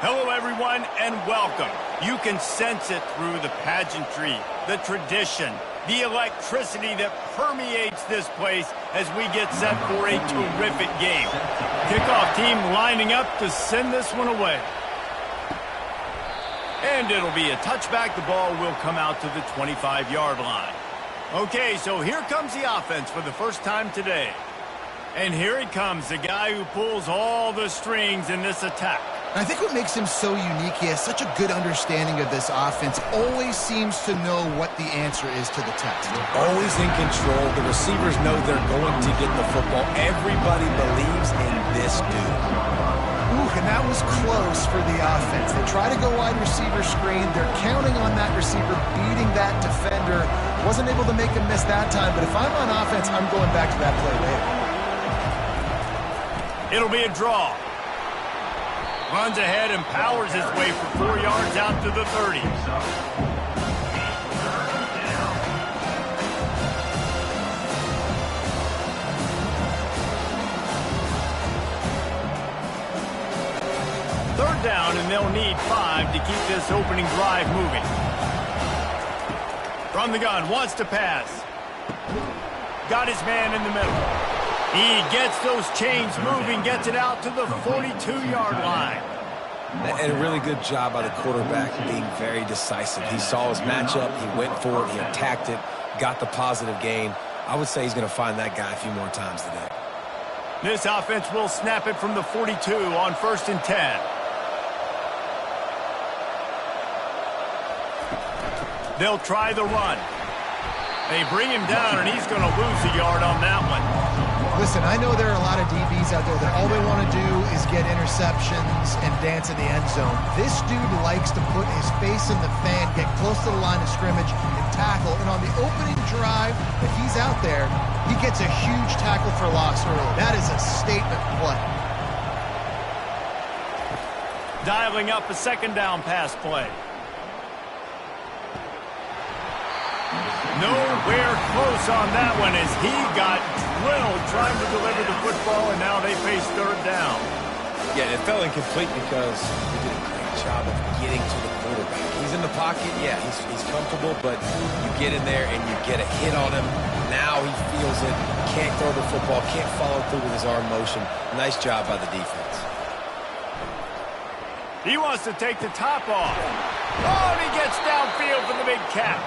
Hello, everyone, and welcome. You can sense it through the pageantry, the tradition, the electricity that permeates this place as we get set for a terrific game. Kickoff team lining up to send this one away. And it'll be a touchback. The ball will come out to the 25-yard line. Okay, so here comes the offense for the first time today. And here he comes, the guy who pulls all the strings in this attack. I think what makes him so unique, he has such a good understanding of this offense, always seems to know what the answer is to the test. Always in control. The receivers know they're going to get the football. Everybody believes in this dude. Ooh, and that was close for the offense. They try to go wide receiver screen. They're counting on that receiver beating that defender. Wasn't able to make him miss that time, but if I'm on offense, I'm going back to that play later. It'll be a draw. Runs ahead and powers his way for 4 yards out to the 30. Third down, and they'll need 5 to keep this opening drive moving. From the gun, wants to pass. Got his man in the middle. He gets those chains moving, gets it out to the 42-yard line. And a really good job by the quarterback being very decisive. He saw his matchup, he went for it, he attacked it, got the positive gain. I would say he's going to find that guy a few more times today. This offense will snap it from the 42 on 1st and 10. They'll try the run. They bring him down, and he's going to lose a yard on that one. Listen, I know there are a lot of DBs out there that all they want to do is get interceptions and dance in the end zone. This dude likes to put his face in the fan, get close to the line of scrimmage, and tackle. And on the opening drive, if he's out there, he gets a huge tackle for loss early. That is a statement play. Dialing up a second down pass play. Nowhere close on that one as he got drilled trying to deliver the football, and now they face third down. Yeah, it fell incomplete because he did a great job of getting to the quarterback. He's in the pocket, yeah, he's comfortable, but you get in there and you get a hit on him. Now he feels it, can't throw the football, can't follow through with his arm motion. Nice job by the defense. He wants to take the top off. Oh, and he gets downfield for the big catch.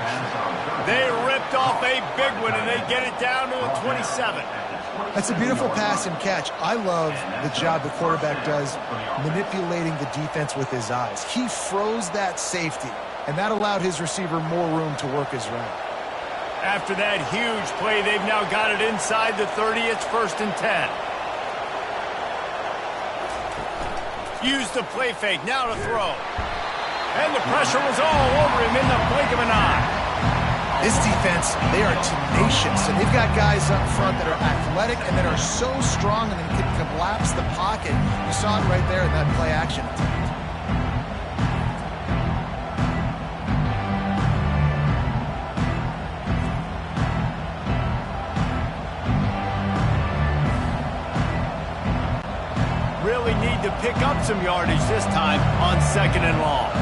They ripped off a big one, and they get it down to the 27. That's a beautiful pass and catch. I love the job the quarterback does manipulating the defense with his eyes. He froze that safety, and that allowed his receiver more room to work his route. After that huge play, they've now got it inside the 30. It's 1st and 10. Use the play fake, now to throw. And the pressure was all over him in the blink of an eye. This defense, they are tenacious, and they've got guys up front that are athletic and that are so strong and can collapse the pocket. You saw it right there in that play action. Really need to pick up some yardage this time on 2nd and long.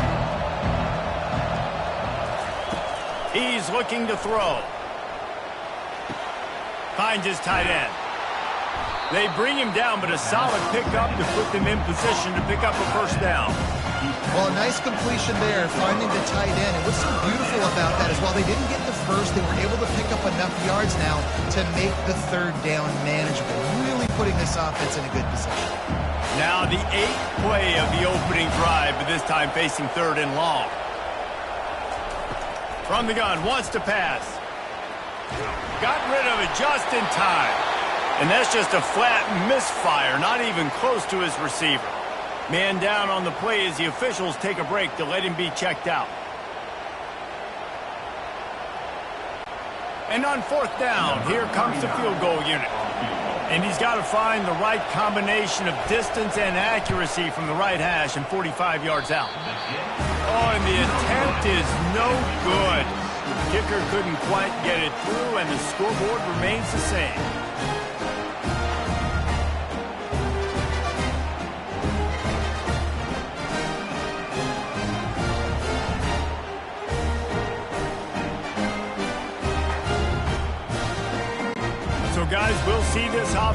He's looking to throw. Finds his tight end. They bring him down, but a solid pickup to put them in position to pick up a first down. Well, a nice completion there, finding the tight end. And what's so beautiful about that is while they didn't get the first, they were able to pick up enough yards now to make the third down manageable. Really putting this offense in a good position. Now the 8th play of the opening drive, but this time facing 3rd and long. From the gun, wants to pass. Got rid of it just in time. And that's just a flat misfire, not even close to his receiver. Man down on the play as the officials take a break to let him be checked out. And on 4th down, here comes the field goal unit. And he's got to find the right combination of distance and accuracy from the right hash and 45 yards out. Oh, and the attempt is no good. The kicker couldn't quite get it through, and the scoreboard remains the same.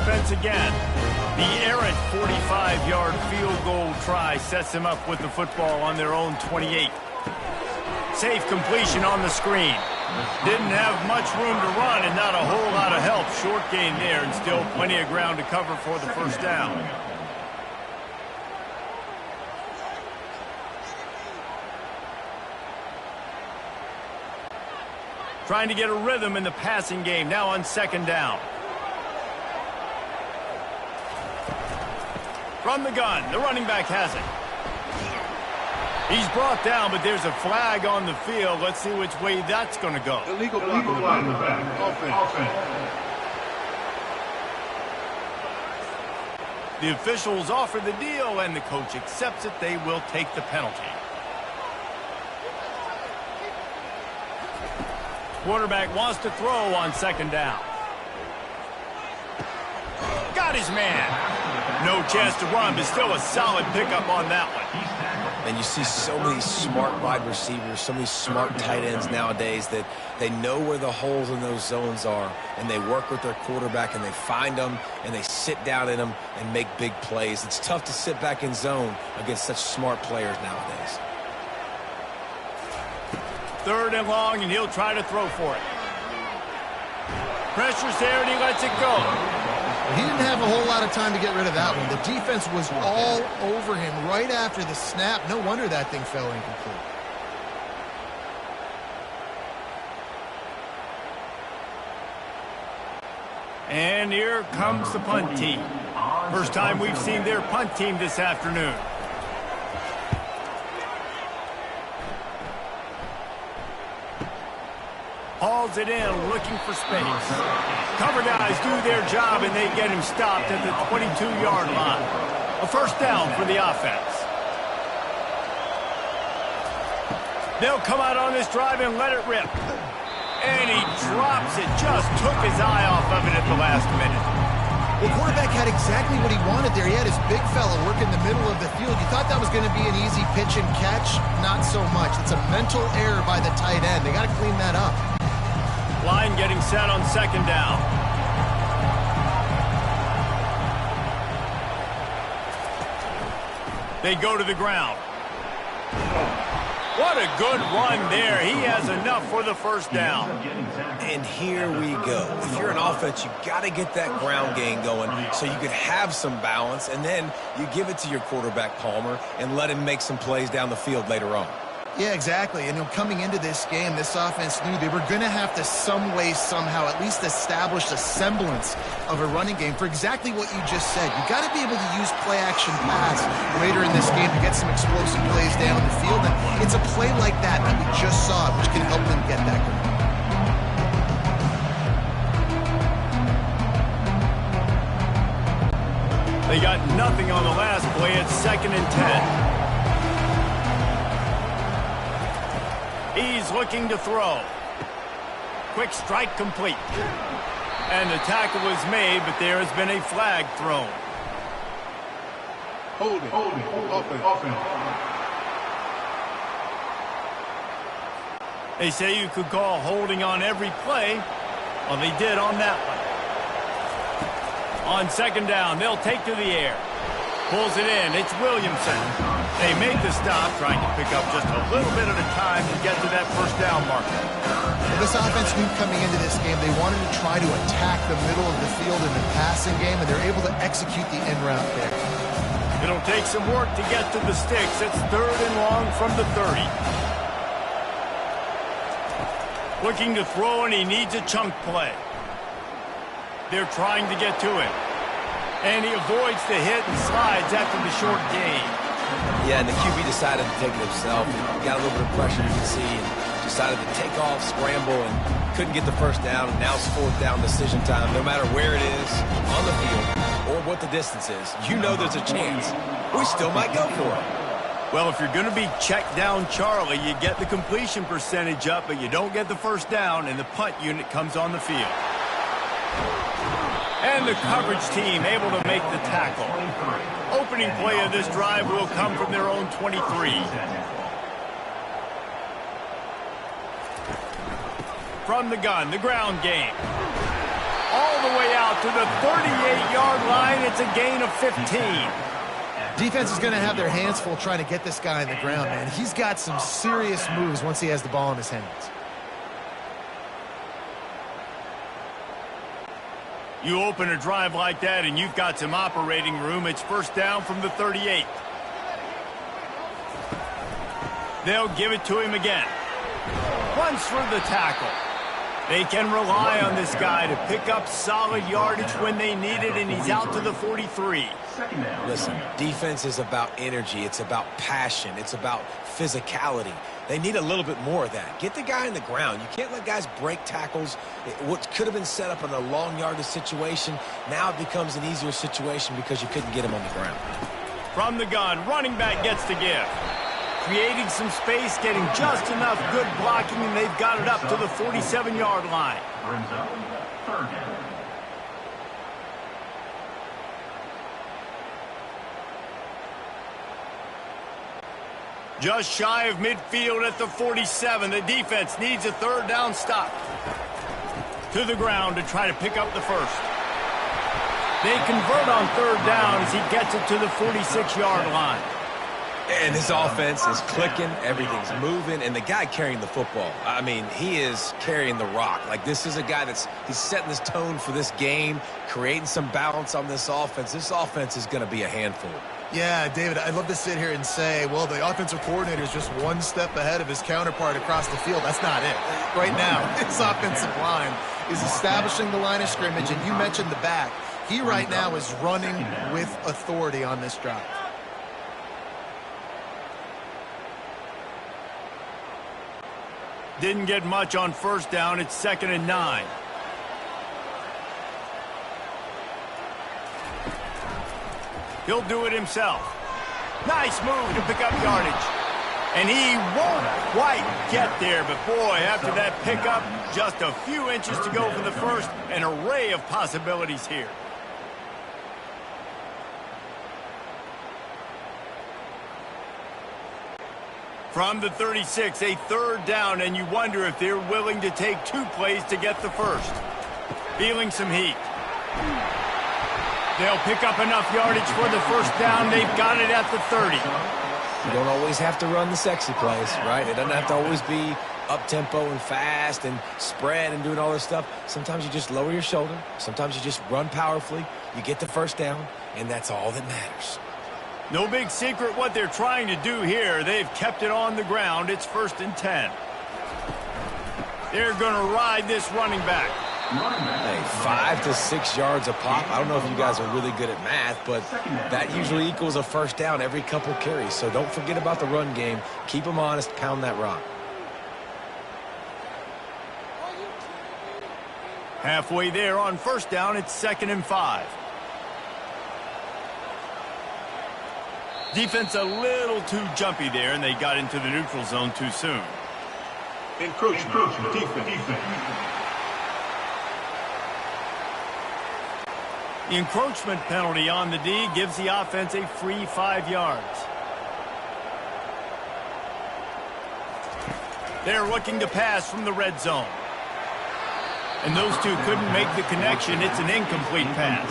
offense again. The errant 45-yard field goal try sets them up with the football on their own 28. Safe completion on the screen. Didn't have much room to run and not a whole lot of help. Short gain there and still plenty of ground to cover for the first down. Trying to get a rhythm in the passing game now on second down. From the gun, the running back has it. He's brought down, but there's a flag on the field. Let's see which way that's going to go. Illegal flag in the back. Offense. The officials offer the deal, and the coach accepts it. They will take the penalty. Quarterback wants to throw on second down. Got his man. No chance to run, but still a solid pickup on that one. And you see so many smart wide receivers, so many smart tight ends nowadays that they know where the holes in those zones are, and they work with their quarterback, and they find them, and they sit down in them and make big plays. It's tough to sit back in zone against such smart players nowadays. Third and long, and he'll try to throw for it. Pressure's there, and he lets it go. He didn't have a whole lot of time to get rid of that one. The defense was all over him right after the snap. No wonder that thing fell incomplete. And here comes the punt team. First time we've seen their punt team this afternoon. Hauls it in, looking for space. Cover guys do their job, and they get him stopped at the 22-yard line. A first down for the offense. They'll come out on this drive and let it rip. And he drops it. Just took his eye off of it at the last minute. Well, quarterback had exactly what he wanted there. He had his big fella work in the middle of the field. You thought that was going to be an easy pitch and catch? Not so much. It's a mental error by the tight end. They got to clean that up. Line getting set on second down. They go to the ground. What a good run there. He has enough for the first down. And here we go. If you're an offense, you got to get that ground game going so you can have some balance, and then you give it to your quarterback, Palmer, and let him make some plays down the field later on. Yeah, exactly. And coming into this game, this offense knew they were going to have to some way, somehow, at least establish a semblance of a running game for exactly what you just said. You got to be able to use play-action pass later in this game to get some explosive plays down the field. And it's a play like that we just saw, which can help them get that going. They got nothing on the last play. It's 2nd and 10. He's looking to throw. Quick strike complete. And the tackle was made, but there has been a flag thrown. Holding. Offense. They say you could call holding on every play. Well, they did on that one. On second down, they'll take to the air. Pulls it in. It's Williamson. They make the stop, trying to pick up just a little bit at a time to get to that first down marker. Well, this offense knew coming into this game they wanted to try to attack the middle of the field in the passing game, and they're able to execute the in route there. It'll take some work to get to the sticks. It's 3rd and long from the 30. Looking to throw, and he needs a chunk play. They're trying to get to him. And he avoids the hit and slides after the short gain. Yeah, and the QB decided to take it himself. He got a little bit of pressure, you can see, and decided to take off, scramble, and couldn't get the first down. And now it's 4th down decision time. No matter where it is on the field or what the distance is, you know there's a chance. We still might go for it. Well, if you're going to be checked down, Charlie, you get the completion percentage up, but you don't get the first down, and the punt unit comes on the field. And the coverage team able to make the tackle. Opening play of this drive will come from their own 23. From the gun, the ground game. all the way out to the 38-yard line. It's a gain of 15. Defense is going to have their hands full trying to get this guy on the ground, man. He's got some serious moves once he has the ball in his hands. You open a drive like that and you've got some operating room. It's first down from the 38. They'll give it to him again. Runs for the tackle. They can rely on this guy to pick up solid yardage when they need it, and he's out to the 43. Listen, defense is about energy. It's about passion. It's about physicality. They need a little bit more of that. Get the guy on the ground. You can't let guys break tackles. What could have been set up in a long yardage situation, now it becomes an easier situation because you couldn't get him on the ground. From the gun, running back gets the give. Creating some space, getting just enough good blocking, and they've got it up to the 47-yard line. Brings up third down. Just shy of midfield at the 47. The defense needs a third down stop. To the ground to try to pick up the first. They convert on third down as he gets it to the 46-yard line. And this offense is clicking, everything's moving, and the guy carrying the football, I mean, he is carrying the rock. Like, this is a guy he's setting this tone for this game, creating some balance on this offense. This offense is going to be a handful. Yeah, David, I'd love to sit here and say, well, the offensive coordinator is just one step ahead of his counterpart across the field. That's not it. Right now, his offensive line is establishing the line of scrimmage, and you mentioned the back. He right now is running with authority on this drive. Didn't get much on first down. It's 2nd and 9. He'll do it himself. Nice move to pick up yardage. And he won't quite get there, but boy, after that pickup, just a few inches to go for the first. An array of possibilities here. From the 36, a third down, and you wonder if they're willing to take 2 plays to get the first. Feeling some heat. They'll pick up enough yardage for the first down. They've got it at the 30. You don't always have to run the sexy plays, right? It doesn't have to always be up-tempo and fast and spread and doing all this stuff. Sometimes you just lower your shoulder. Sometimes you just run powerfully. You get the first down, and that's all that matters. No big secret what they're trying to do here. They've kept it on the ground. It's 1st and 10. They're going to ride this running back. Hey, 5 to 6 yards a pop. I don't know if you guys are really good at math, but that usually equals a first down every couple carries. So don't forget about the run game. Keep them honest. Pound that rock. Halfway there on first down. It's 2nd and 5. Defense a little too jumpy there, and they got into the neutral zone too soon. Encroachment. Defense. The encroachment penalty on the D gives the offense a free 5 yards. They're looking to pass from the red zone. And those two couldn't make the connection. It's an incomplete pass.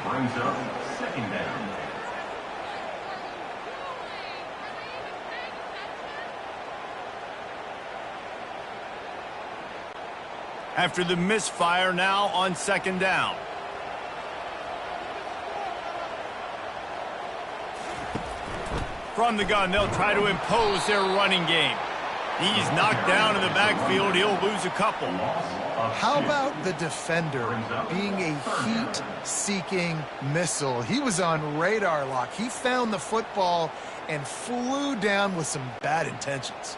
Brings up 2nd down. After the misfire, now on 2nd down. From the gun, they'll try to impose their running game. He's knocked down in the backfield. He'll lose a couple. How about the defender being a heat-seeking missile? He was on radar lock. He found the football and flew down with some bad intentions.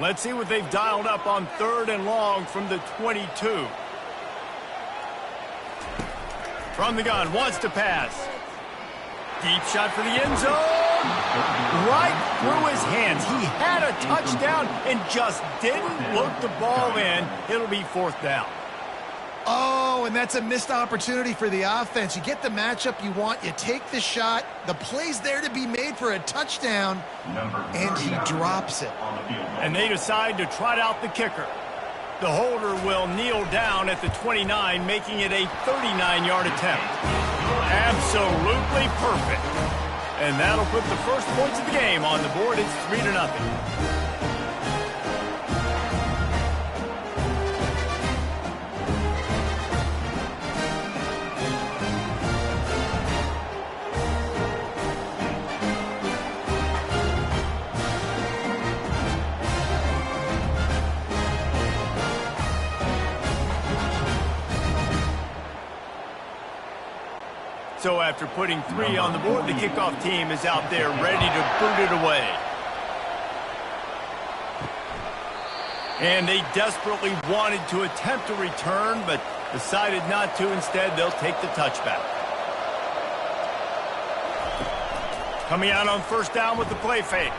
Let's see what they've dialed up on 3rd and long from the 22. From the gun, wants to pass. Deep shot for the end zone. Right through his hands. He had a touchdown and just didn't look the ball in. It'll be 4th down. Oh, and that's a missed opportunity for the offense. You get the matchup you want. You take the shot. The play's there to be made for a touchdown, and he drops it. And they decide to trot out the kicker. The holder will kneel down at the 29, making it a 39-yard attempt. Absolutely perfect. And that'll put the first points of the game on the board. It's 3-0. So after putting 3 on the board, the kickoff team is out there ready to boot it away. And they desperately wanted to attempt a return, but decided not to. Instead, they'll take the touchback. Coming out on first down with the play fake.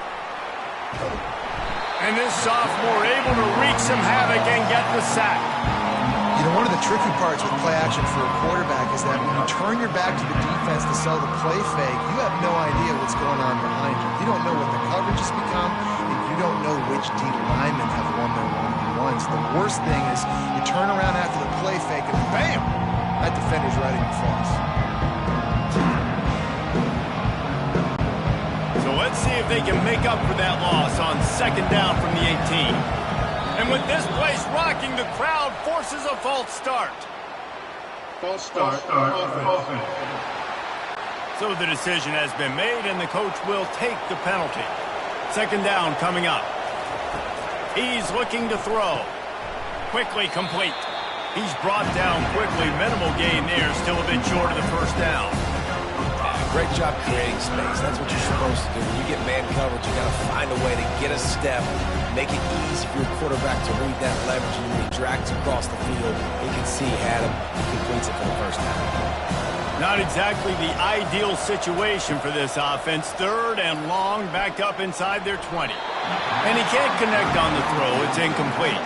And this sophomore able to wreak some havoc and get the sack. You know, one of the tricky parts with play action for a quarterback is that when you turn your back to the defense to sell the play fake, you have no idea what's going on behind you. You don't know what the coverage has become, and you don't know which D linemen have won their one-on-ones. The worst thing is you turn around after the play fake, and bam! That defender's right in your face. So let's see if they can make up for that loss on second down from the 18. And with this place rocking, the crowd forces a false start. False start. Offense. So the decision has been made, and the coach will take the penalty. Second down coming up. He's looking to throw. Quickly complete. He's brought down quickly. Minimal gain there, still a bit short of the first down. Great job creating space. That's what you're supposed to do. When you get man coverage, you got to find a way to get a step, make it easy for your quarterback to read that leverage, and when he drags across the field, he can see he had him. He completes it for the first down. Not exactly the ideal situation for this offense. Third and long, backed up inside their 20. And he can't connect on the throw. It's incomplete.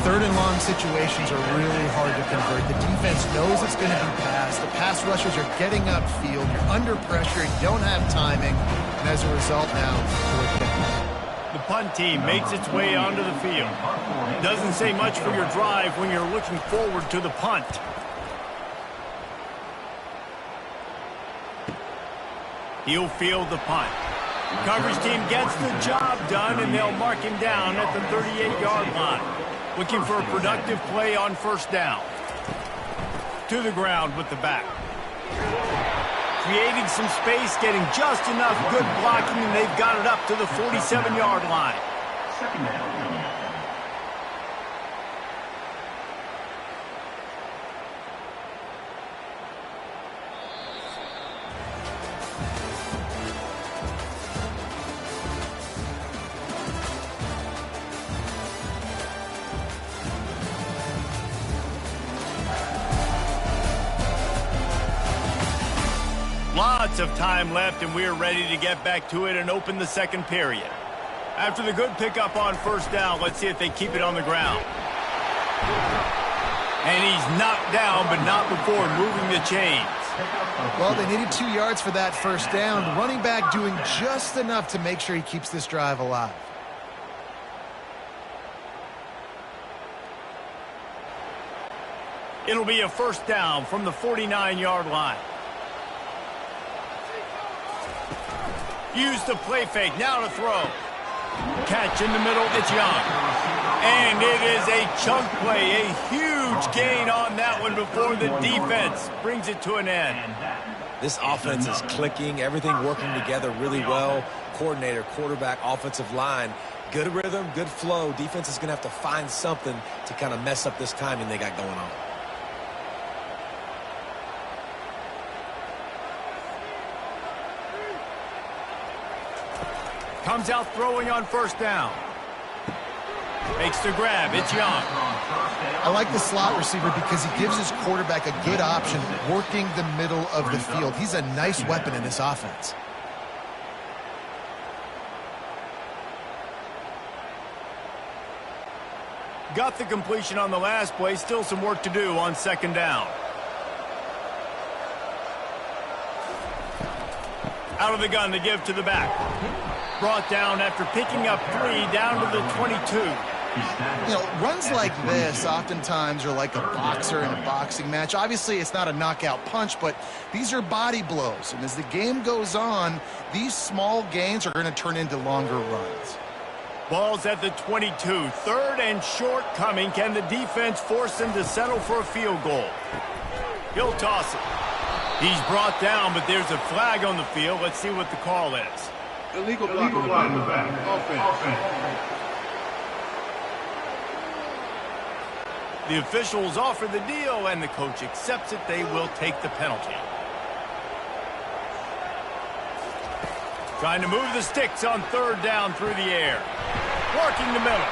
Third and long situations are really hard to convert. The defense knows it's going to be passed. The pass rushers are getting upfield. You're under pressure. You don't have timing. And as a result now, the punt team makes its way onto the field. Doesn't say much for your drive when you're looking forward to the punt. He'll field the punt. Coverage team gets the job done, and they'll mark him down at the 38-yard line. Looking for a productive play on first down. To the ground with the back. Creating some space, getting just enough good blocking, and they've got it up to the 47-yard line. Second down. Lots of time left, and we're ready to get back to it and open the second period. After the good pickup on first down, let's see if they keep it on the ground. And he's knocked down, but not before moving the chains. well, they needed 2 yards for that first down. The running back doing just enough to make sure he keeps this drive alive. It'll be a first down from the 49-yard line. Use the play fake, now to throw. Catch in the middle, it's Young. And it is a chunk play, a huge gain on that one before the defense brings it to an end. This offense is clicking, everything working together really well. Coordinator, quarterback, offensive line, good rhythm, good flow. Defense is going to have to find something to kind of mess up this timing they got going on. Comes out throwing on first down. Makes the grab. It's Young. I like the slot receiver because he gives his quarterback a good option working the middle of the field. He's a nice weapon in this offense. Got the completion on the last play. Still some work to do on second down. Out of the gun to give to the back. Brought down after picking up 3 down to the 22. You know, runs like this oftentimes are like a boxer in a boxing match. Obviously, it's not a knockout punch, but these are body blows. And as the game goes on, these small gains are going to turn into longer runs. Ball's at the 22. 3rd and short coming. Can the defense force them to settle for a field goal? He'll toss it. He's brought down, but there's a flag on the field. Let's see what the call is. Illegal block in the back. Offense. The officials offer the deal, and the coach accepts it. They will take the penalty. Trying to move the sticks on 3rd down through the air. Working the middle.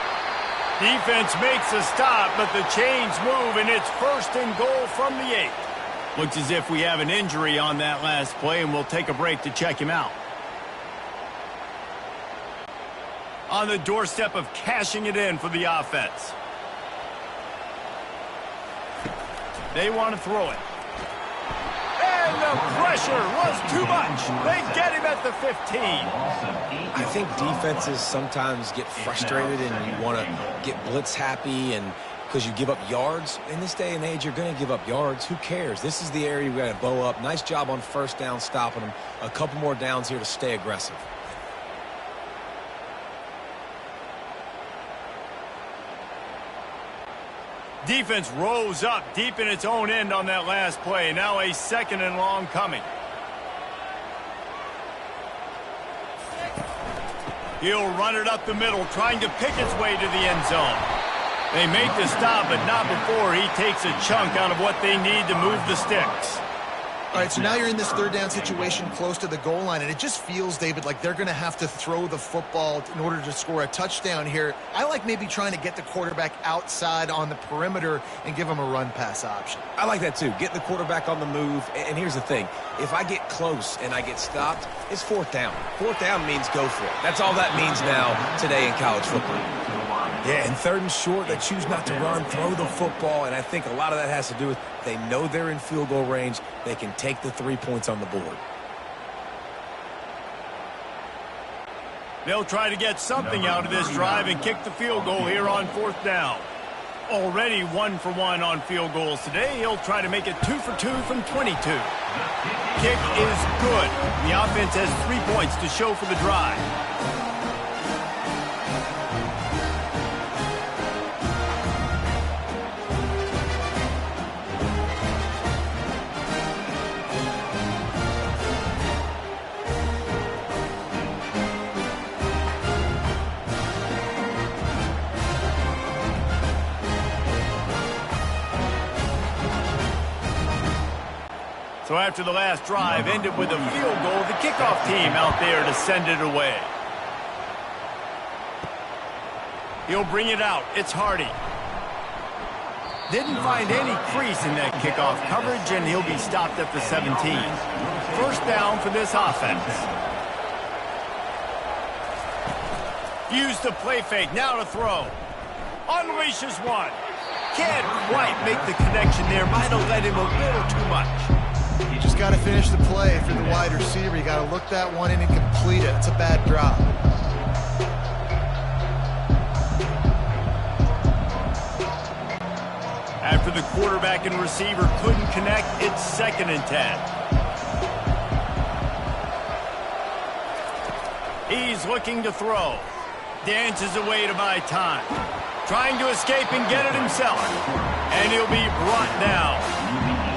Defense makes a stop, but the chains move, and it's 1st and goal from the 8. Looks as if we have an injury on that last play, and we'll take a break to check him out. On the doorstep of cashing it in for the offense. They want to throw it. And the pressure was too much. They get him at the 15. I think defenses sometimes get frustrated and you want to get blitz happy and because you give up yards. In this day and age, you're going to give up yards. Who cares? This is the area we got to bow up. Nice job on 1st down stopping them. A couple more downs here to stay aggressive. Defense rose up deep in its own end on that last play. Now a 2nd and long coming. He'll run it up the middle, trying to pick its way to the end zone. They make the stop, but not before he takes a chunk out of what they need to move the sticks. All right, so now you're in this 3rd down situation close to the goal line, and it just feels, David, like they're going to have to throw the football in order to score a touchdown here. I like maybe trying to get the quarterback outside on the perimeter and give him a run-pass option. I like that, too. Getting the quarterback on the move. And here's the thing. If I get close and I get stopped, it's 4th down. 4th down means go for it. That's all that means now today in college football. Yeah, and 3rd and short, they choose not to run, throw the football, and I think a lot of that has to do with they know they're in field goal range. They can take the 3 points on the board. They'll try to get something out of this drive and kick the field goal here on 4th down. Already 1 for 1 on field goals today. He'll try to make it 2 for 2 from 22. Kick is good. The offense has 3 points to show for the drive. So after the last drive ended with a field goal, the kickoff team out there to send it away. He'll bring it out. It's Hardy. Didn't find any crease in that kickoff coverage, and he'll be stopped at the 17. 1st down for this offense. Use the play fake. Now to throw. Unleashes one. Can't quite make the connection there. Might have led him a little too much. You just got to finish the play for the wide receiver. You got to look that one in and complete it. It's a bad drop. After the quarterback and receiver couldn't connect, it's 2nd and 10. He's looking to throw. Dances away to buy time. Trying to escape and get it himself. And he'll be brought down.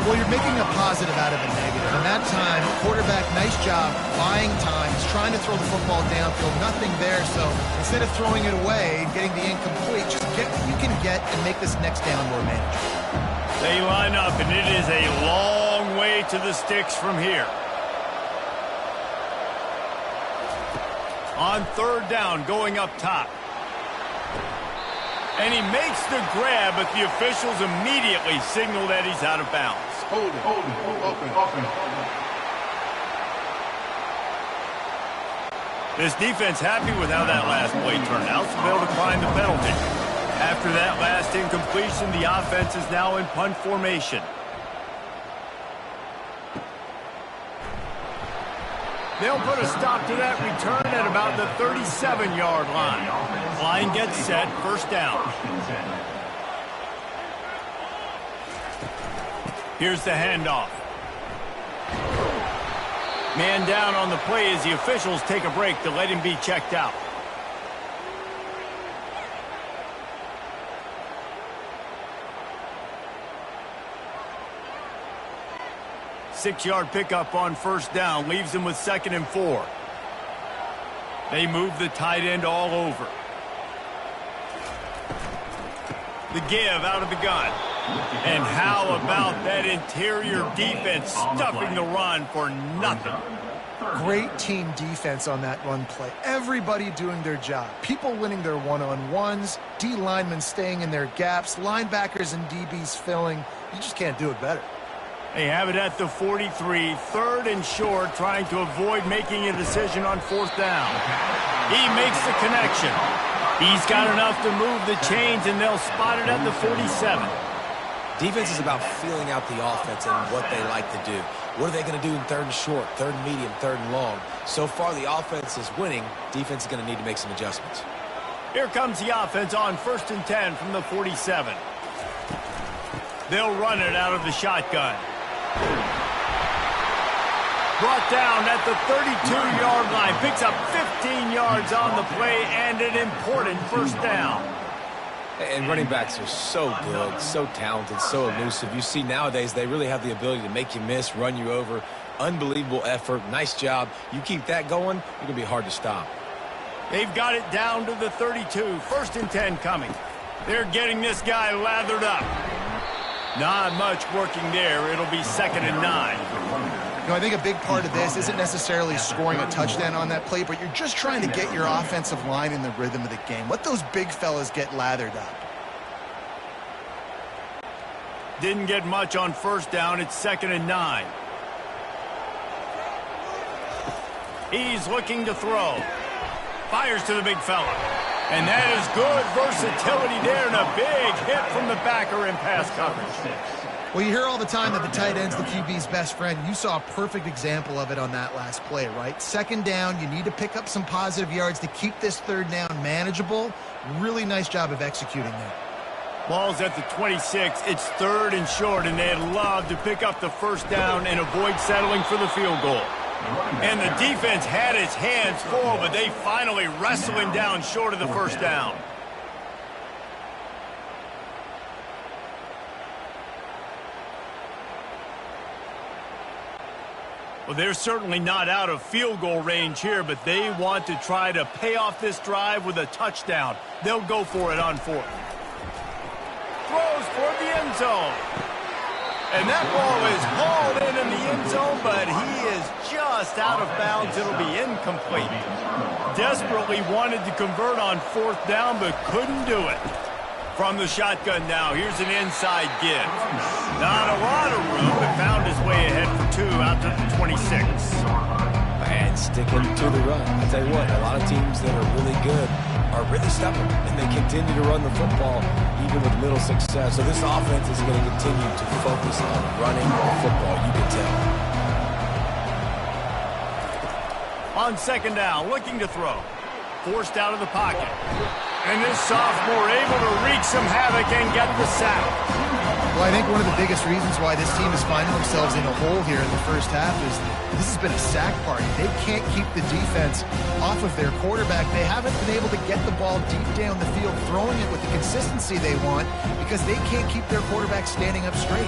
Well, you're making a positive out of a negative. And that time, quarterback, nice job, buying time. He's trying to throw the football downfield. Nothing there, so instead of throwing it away and getting the incomplete, just get what you can get and make this next down more manageable. They line up, and it is a long way to the sticks from here. On 3rd down, going up top. And he makes the grab, but the officials immediately signal that he's out of bounds. Hold it. Offense. This defense happy with how that last play turned out, so they'll decline the penalty. After that last incompletion, the offense is now in punt formation. They'll put a stop to that return at about the 37-yard line. Line gets set, first down. Here's the handoff. Man down on the play as the officials take a break to let him be checked out. Six-yard pickup on first down leaves them with 2nd and 4. They move the tight end all over. The give out of the gun. And how about that interior defense stuffing the run for nothing? Great team defense on that run play. Everybody doing their job. People winning their one-on-ones, D linemen staying in their gaps, linebackers and DBs filling. You just can't do it better. They have it at the 43, 3rd and short, trying to avoid making a decision on 4th down. He makes the connection. He's got enough to move the chains, and they'll spot it at the 47. Defense is about feeling out the offense and what they like to do. What are they going to do in 3rd and short, 3rd and medium, 3rd and long? So far, the offense is winning. Defense is going to need to make some adjustments. Here comes the offense on 1st and 10 from the 47. They'll run it out of the shotgun. Brought down at the 32-yard line. Picks up 15 yards on the play and an important first down. And running backs are so good, so talented, so elusive. You see nowadays they really have the ability to make you miss, run you over. Unbelievable effort. Nice job. You keep that going, you're going to be hard to stop. They've got it down to the 32. 1st and 10 coming. They're getting this guy lathered up. Not much working there. It'll be 2nd and 9. You know, I think a big part of this isn't necessarily scoring a touchdown on that play, but you're just trying to get your offensive line in the rhythm of the game. Let those big fellas get lathered up. Didn't get much on 1st down. It's 2nd and 9. He's looking to throw. Fires to the big fella. And that is good versatility there, and a big hit from the backer in pass coverage. Well, you hear all the time that the tight end's the QB's best friend. You saw a perfect example of it on that last play, right? 2nd down, you need to pick up some positive yards to keep this 3rd down manageable. Really nice job of executing that. Ball's at the 26. It's 3rd and short, and they'd love to pick up the first down and avoid settling for the field goal. And the defense had its hands full, but they finally wrestle him down short of the first down. Well, they're certainly not out of field goal range here, but they want to try to pay off this drive with a touchdown. They'll go for it on 4th. Throws for the end zone. And that ball is hauled in the end zone, but he is just out of bounds. It'll be incomplete. Desperately wanted to convert on 4th down, but couldn't do it. From the shotgun now, here's an inside give. Not a lot of room, but found his way ahead for 2 out to the 26. And sticking to the run. I'll tell you what, a lot of teams that are really good are really stubborn, and they continue to run the football even with little success. So this offense is going to continue to focus on running the football, you can tell. On 2nd down, looking to throw. Forced out of the pocket. And this sophomore able to wreak some havoc and get the sack. Well, I think one of the biggest reasons why this team is finding themselves in a hole here in the first half is this has been a sack party. They can't keep the defense off of their quarterback. They haven't been able to get the ball deep down the field, throwing it with the consistency they want because they can't keep their quarterback standing up straight.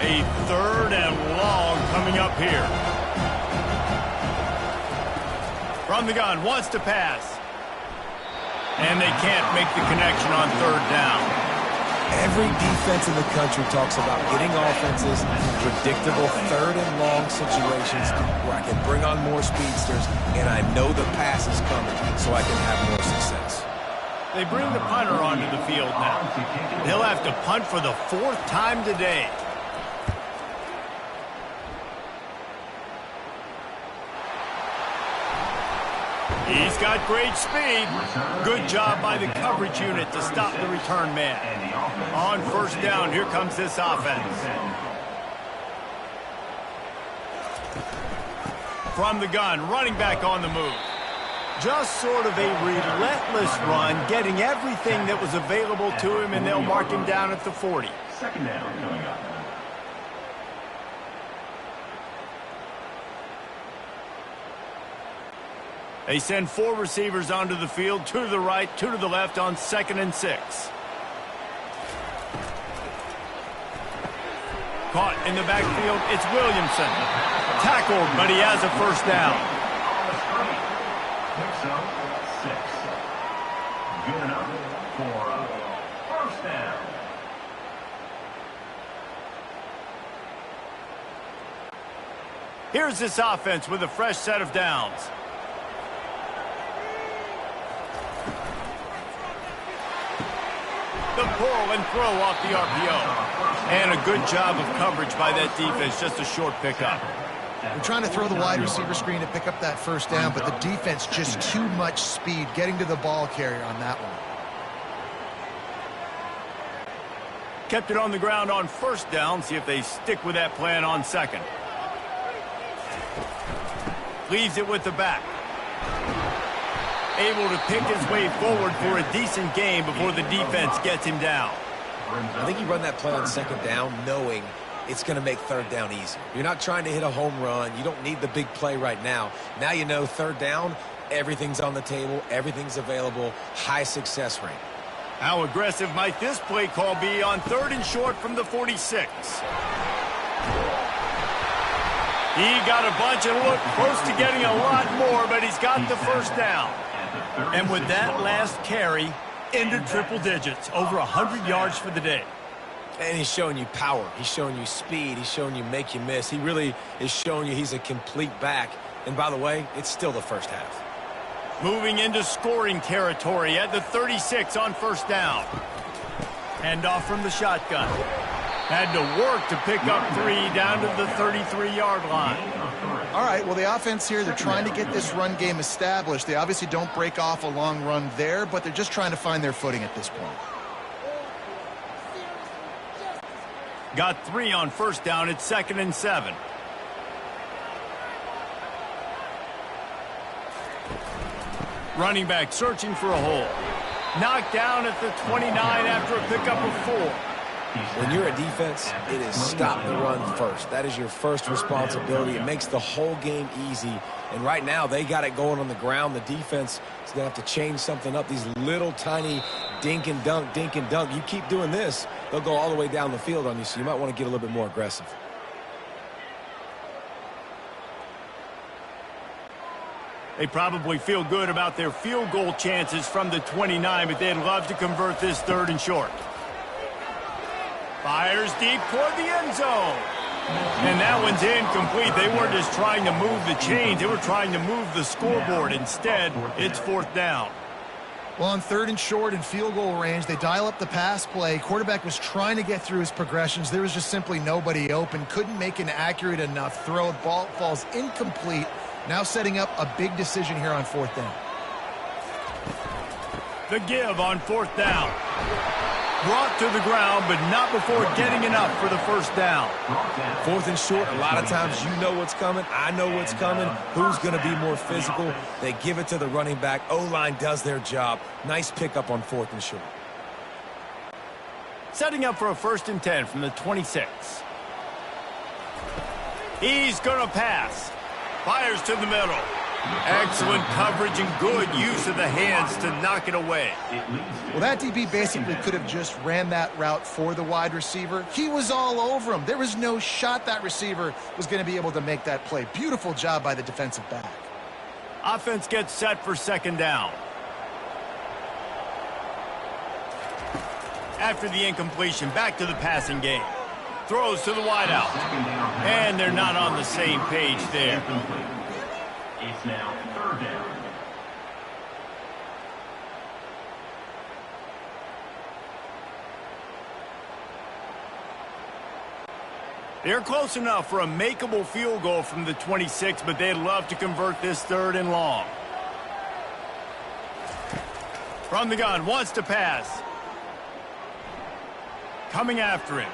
A 3rd and long coming up here. From the gun, wants to pass. And they can't make the connection on 3rd down. Every defense in the country talks about getting offenses in predictable 3rd and long situations where I can bring on more speedsters and I know the pass is coming so I can have more success. They bring the punter onto the field now. They'll have to punt for the 4th time today. He's got great speed. Good job by the coverage unit to stop the return man. On first down, here comes this offense. From the gun, running back on the move. Just sort of a relentless run, getting everything that was available to him, and they'll mark him down at the 40. Second down coming up. They send 4 receivers onto the field, 2 to the right, 2 to the left on 2nd and 6. Caught in the backfield, it's Williamson. Tackled, but he has a first down. Picks up 6. Good enough for a first down. Here's this offense with a fresh set of downs. The pull and throw off the RPO. And a good job of coverage by that defense, just a short pickup. They're trying to throw the wide receiver screen to pick up that first down, but the defense just too much speed getting to the ball carrier on that one. Kept it on the ground on first down. See if they stick with that plan on second. Leaves it with the back. Able to pick his way forward for a decent game before the defense gets him down. I think you run that play on second down knowing it's going to make third down easy. You're not trying to hit a home run. You don't need the big play right now. Now you know third down, everything's on the table, everything's available, high success rate. How aggressive might this play call be on 3rd and short from the 46? He got a bunch and looked close to getting a lot more, but he's got the first down. And with that last carry, into triple digits, over 100 yards for the day. And he's showing you power. He's showing you speed. He's showing you make you miss. He really is showing you he's a complete back. And by the way, it's still the first half. Moving into scoring territory at the 36 on first down. Handoff from the shotgun. Had to work to pick up 3 down to the 33-yard line. All right, well, the offense here, they're trying to get this run game established. They obviously don't break off a long run there, but they're just trying to find their footing at this point. Got 3 on first down. It's 2nd and 7. Running back searching for a hole. Knocked down at the 29 after a pickup of 4. When you're a defense, it is stop the run first. That is your first responsibility. It makes the whole game easy. And right now, they got it going on the ground. The defense is going to have to change something up. These little tiny dink and dunk, dink and dunk. You keep doing this, they'll go all the way down the field on you, so you might want to get a little bit more aggressive. They probably feel good about their field goal chances from the 29, but they'd love to convert this 3rd and short. Fires deep toward the end zone. And that one's incomplete. They weren't just trying to move the chains. They were trying to move the scoreboard. Instead, it's 4th down. Well, on 3rd and short and field goal range, they dial up the pass play. Quarterback was trying to get through his progressions. There was just simply nobody open. Couldn't make an accurate enough throw. Ball falls incomplete. Now setting up a big decision here on 4th down. The give on 4th down. Brought to the ground, but not before getting enough for the first down. 4th and short, a lot of times you know what's coming. I know what's coming. Who's going to be more physical? They give it to the running back. O-line does their job. Nice pickup on 4th and short. Setting up for a 1st and 10 from the 26. He's going to pass. Fires to the middle. Excellent coverage and good use of the hands to knock it away. Well, that DB basically could have just ran that route for the wide receiver. He was all over him. There was no shot that receiver was going to be able to make that play. Beautiful job by the defensive back. Offense gets set for 2nd down. After the incompletion, back to the passing game. Throws to the wideout. And they're not on the same page there. It's now 3rd down. They're close enough for a makeable field goal from the 26, but they'd love to convert this 3rd and long. From the gun, wants to pass. Coming after him.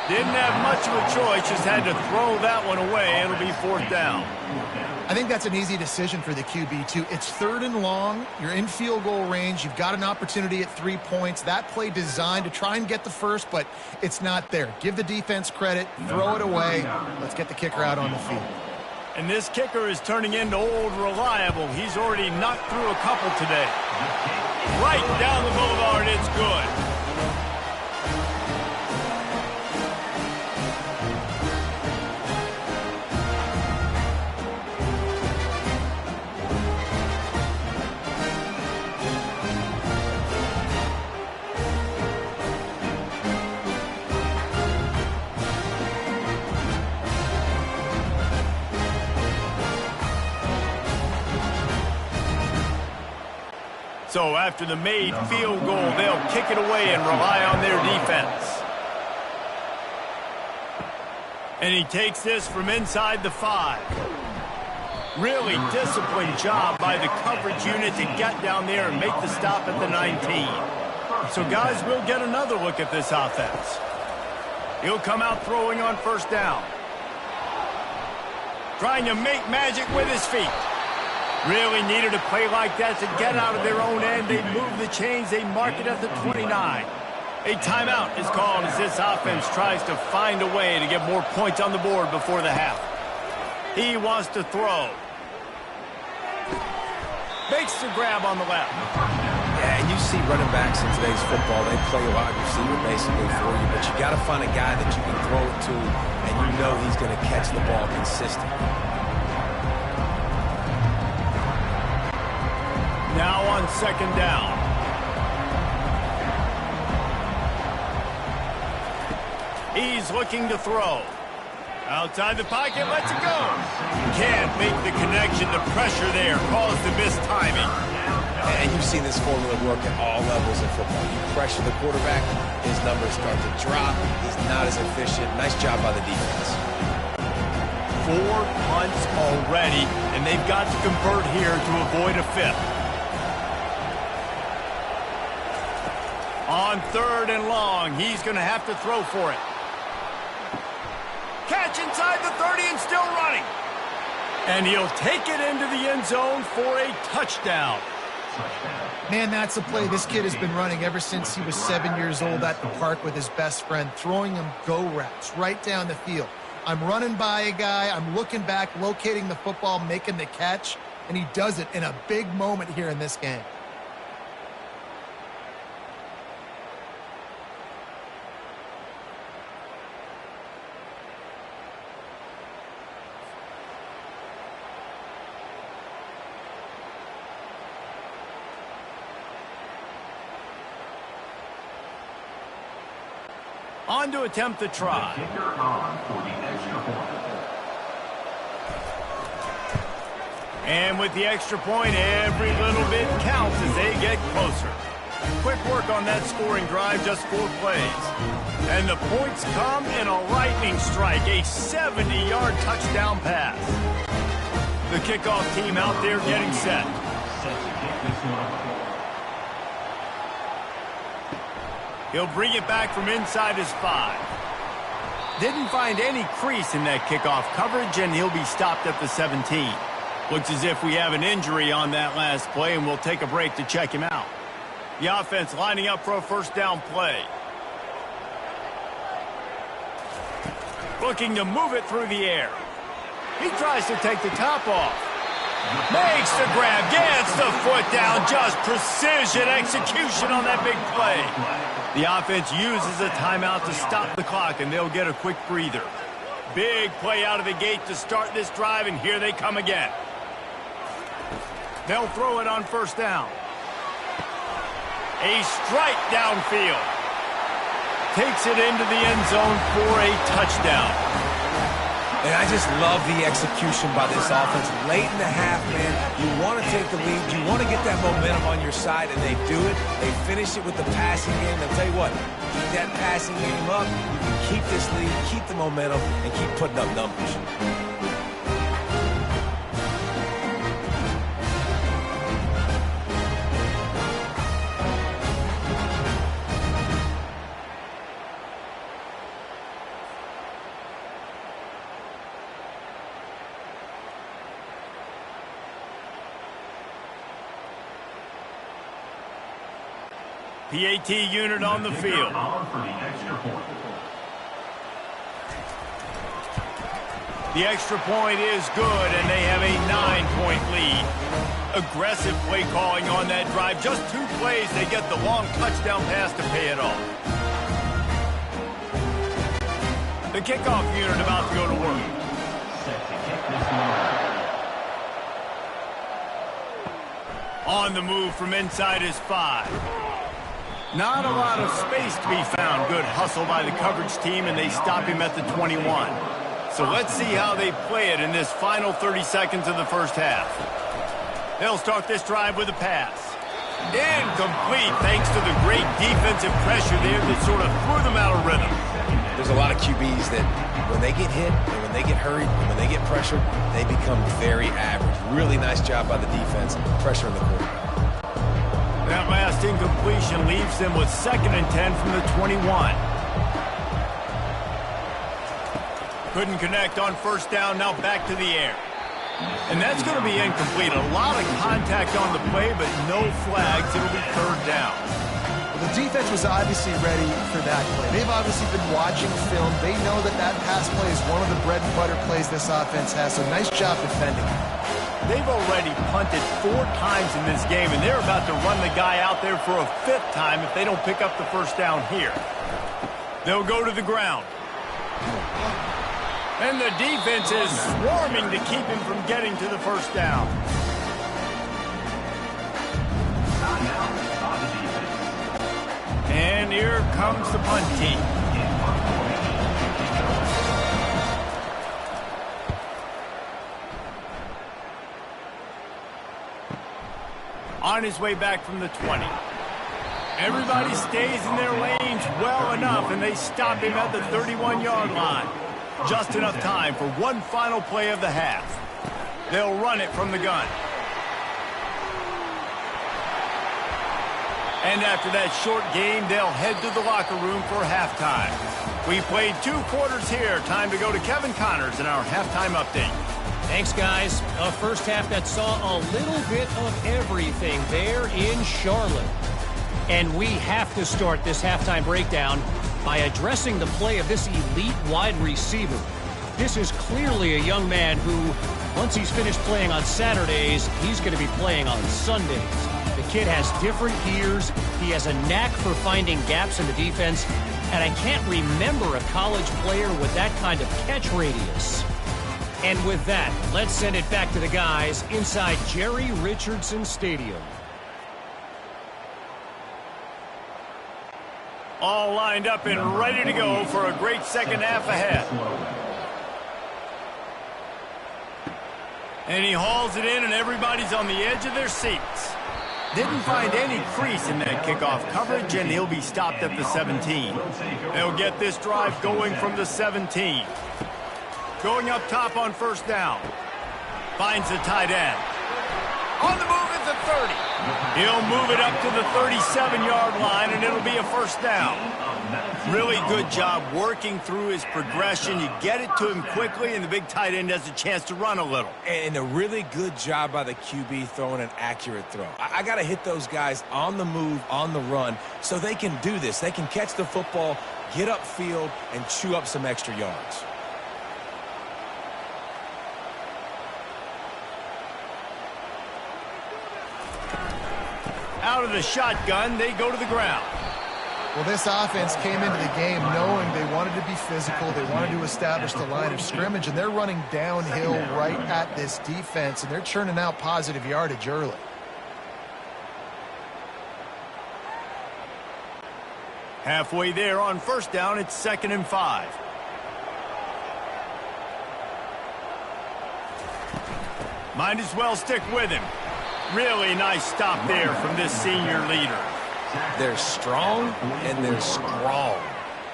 Didn't have much of a choice, just had to throw that one away. It'll be 4th down. I think that's an easy decision for the QB, too. It's 3rd and long. You're in field goal range. You've got an opportunity at 3 points. That play designed to try and get the first, but it's not there. Give the defense credit. Throw it away. Let's get the kicker out on the field. And this kicker is turning into old reliable. He's already knocked through a couple today. Right down the boulevard, it's good. So after the made field goal, they'll kick it away and rely on their defense. And he takes this from inside the 5. Really disciplined job by the coverage unit to get down there and make the stop at the 19. So guys, we'll get another look at this offense. He'll come out throwing on 1st down. Trying to make magic with his feet. Really needed a play like that to get out of their own end. They move the chains. They mark it at the 29. A timeout is called as this offense tries to find a way to get more points on the board before the half. He wants to throw. Makes the grab on the left. Yeah, and you see running backs in today's football, they play a wide receiver basically for you, but you got to find a guy that you can throw it to, and you know he's going to catch the ball consistently. Now on 2nd down. He's looking to throw. Outside the pocket, lets it go. Can't make the connection. The pressure there caused the missed timing. And you've seen this formula work at all levels in football. You pressure the quarterback, his numbers start to drop. He's not as efficient. Nice job by the defense. 4 punts already, and they've got to convert here to avoid a 5th. On 3rd and long, he's going to have to throw for it. Catch inside the 30 and still running. And he'll take it into the end zone for a touchdown. Man, that's a play this kid has been running ever since he was 7 years old at the park with his best friend, throwing him go routes right down the field. I'm running by a guy, I'm looking back, locating the football, making the catch, and he does it in a big moment here in this game. On to attempt the try. Kicker on for the extra point. And with the extra point, every little bit counts as they get closer. Quick work on that scoring drive, just 4 plays. And the points come in a lightning strike, a 70-yard touchdown pass. The kickoff team out there getting set. Set to kick this one off. He'll bring it back from inside his 5. Didn't find any crease in that kickoff coverage, and he'll be stopped at the 17. Looks as if we have an injury on that last play, and we'll take a break to check him out. The offense lining up for a 1st down play. Looking to move it through the air. He tries to take the top off. Makes the grab, gets the foot down, just precision execution on that big play. The offense uses a timeout to stop the clock, and they'll get a quick breather. Big play out of the gate to start this drive, and here they come again. They'll throw it on 1st down. A strike downfield. Takes it into the end zone for a touchdown. And I just love the execution by this offense. Late in the half, man, you want to take the lead. You want to get that momentum on your side, and they do it. They finish it with the passing game. I'll tell you what, keep that passing game up. You can keep this lead, keep the momentum, and keep putting up numbers. PAT unit on the field. For the extra point. The extra point is good, and they have a 9-point lead. Aggressive play calling on that drive. Just 2 plays, they get the long touchdown pass to pay it off. The kickoff unit about to go to work. Set to kick this one. On the move from inside his 5. Not a lot of space to be found. Good hustle by the coverage team, and they stop him at the 21. So let's see how they play it in this final 30 seconds of the first half. They'll start this drive with a pass. Incomplete thanks to the great defensive pressure there that sort of threw them out of rhythm. There's a lot of QBs that when they get hit and when they get hurried and when they get pressured, they become very average. Really nice job by the defense pressuring the quarterback. That last incompletion leaves them with 2nd and 10 from the 21. Couldn't connect on first down, now back to the air. And that's going to be incomplete. A lot of contact on the play, but no flags. It'll be 3rd down. Well, the defense was obviously ready for that play. They've obviously been watching film. They know that that pass play is one of the bread and butter plays this offense has, so nice job defending. They've already punted 4 times in this game, and they're about to run the guy out there for a 5th time if they don't pick up the first down here. They'll go to the ground. And the defense is swarming to keep him from getting to the first down. And here comes the punt team. On his way back from the 20. Everybody stays in their lanes well enough, and they stop him at the 31-yard line. Just enough time for one final play of the half. They'll run it from the gun. And after that short game, they'll head to the locker room for halftime. We played 2 quarters here. Time to go to Kevin Connors in our halftime update. Thanks, guys. A first half that saw a little bit of everything there in Charlotte. And we have to start this halftime breakdown by addressing the play of this elite wide receiver. This is clearly a young man who, once he's finished playing on Saturdays, he's going to be playing on Sundays. The kid has different gears. He has a knack for finding gaps in the defense. And I can't remember a college player with that kind of catch radius. And with that, let's send it back to the guys inside Jerry Richardson Stadium. All lined up and ready to go for a great second half ahead. And he hauls it in, and everybody's on the edge of their seats. Didn't find any crease in that kickoff coverage, and he'll be stopped at the 17. They'll get this drive going from the 17. Going up top on first down. Finds the tight end. On the move at the 30. He'll move it up to the 37-yard line, and it'll be a first down. Really good job working through his progression. You get it to him quickly, and the big tight end has a chance to run a little. And a really good job by the QB throwing an accurate throw. I got to hit those guys on the move, on the run, so they can do this. They can catch the football, get upfield, and chew up some extra yards. Out of the shotgun, they go to the ground. Well, this offense came into the game knowing they wanted to be physical. They wanted to establish the line of scrimmage, and they're running downhill right at this defense, and they're churning out positive yardage early. Halfway there on first down, it's 2nd and 5. Might as well stick with him. Really nice stop there from this senior leader. They're strong and they're strong.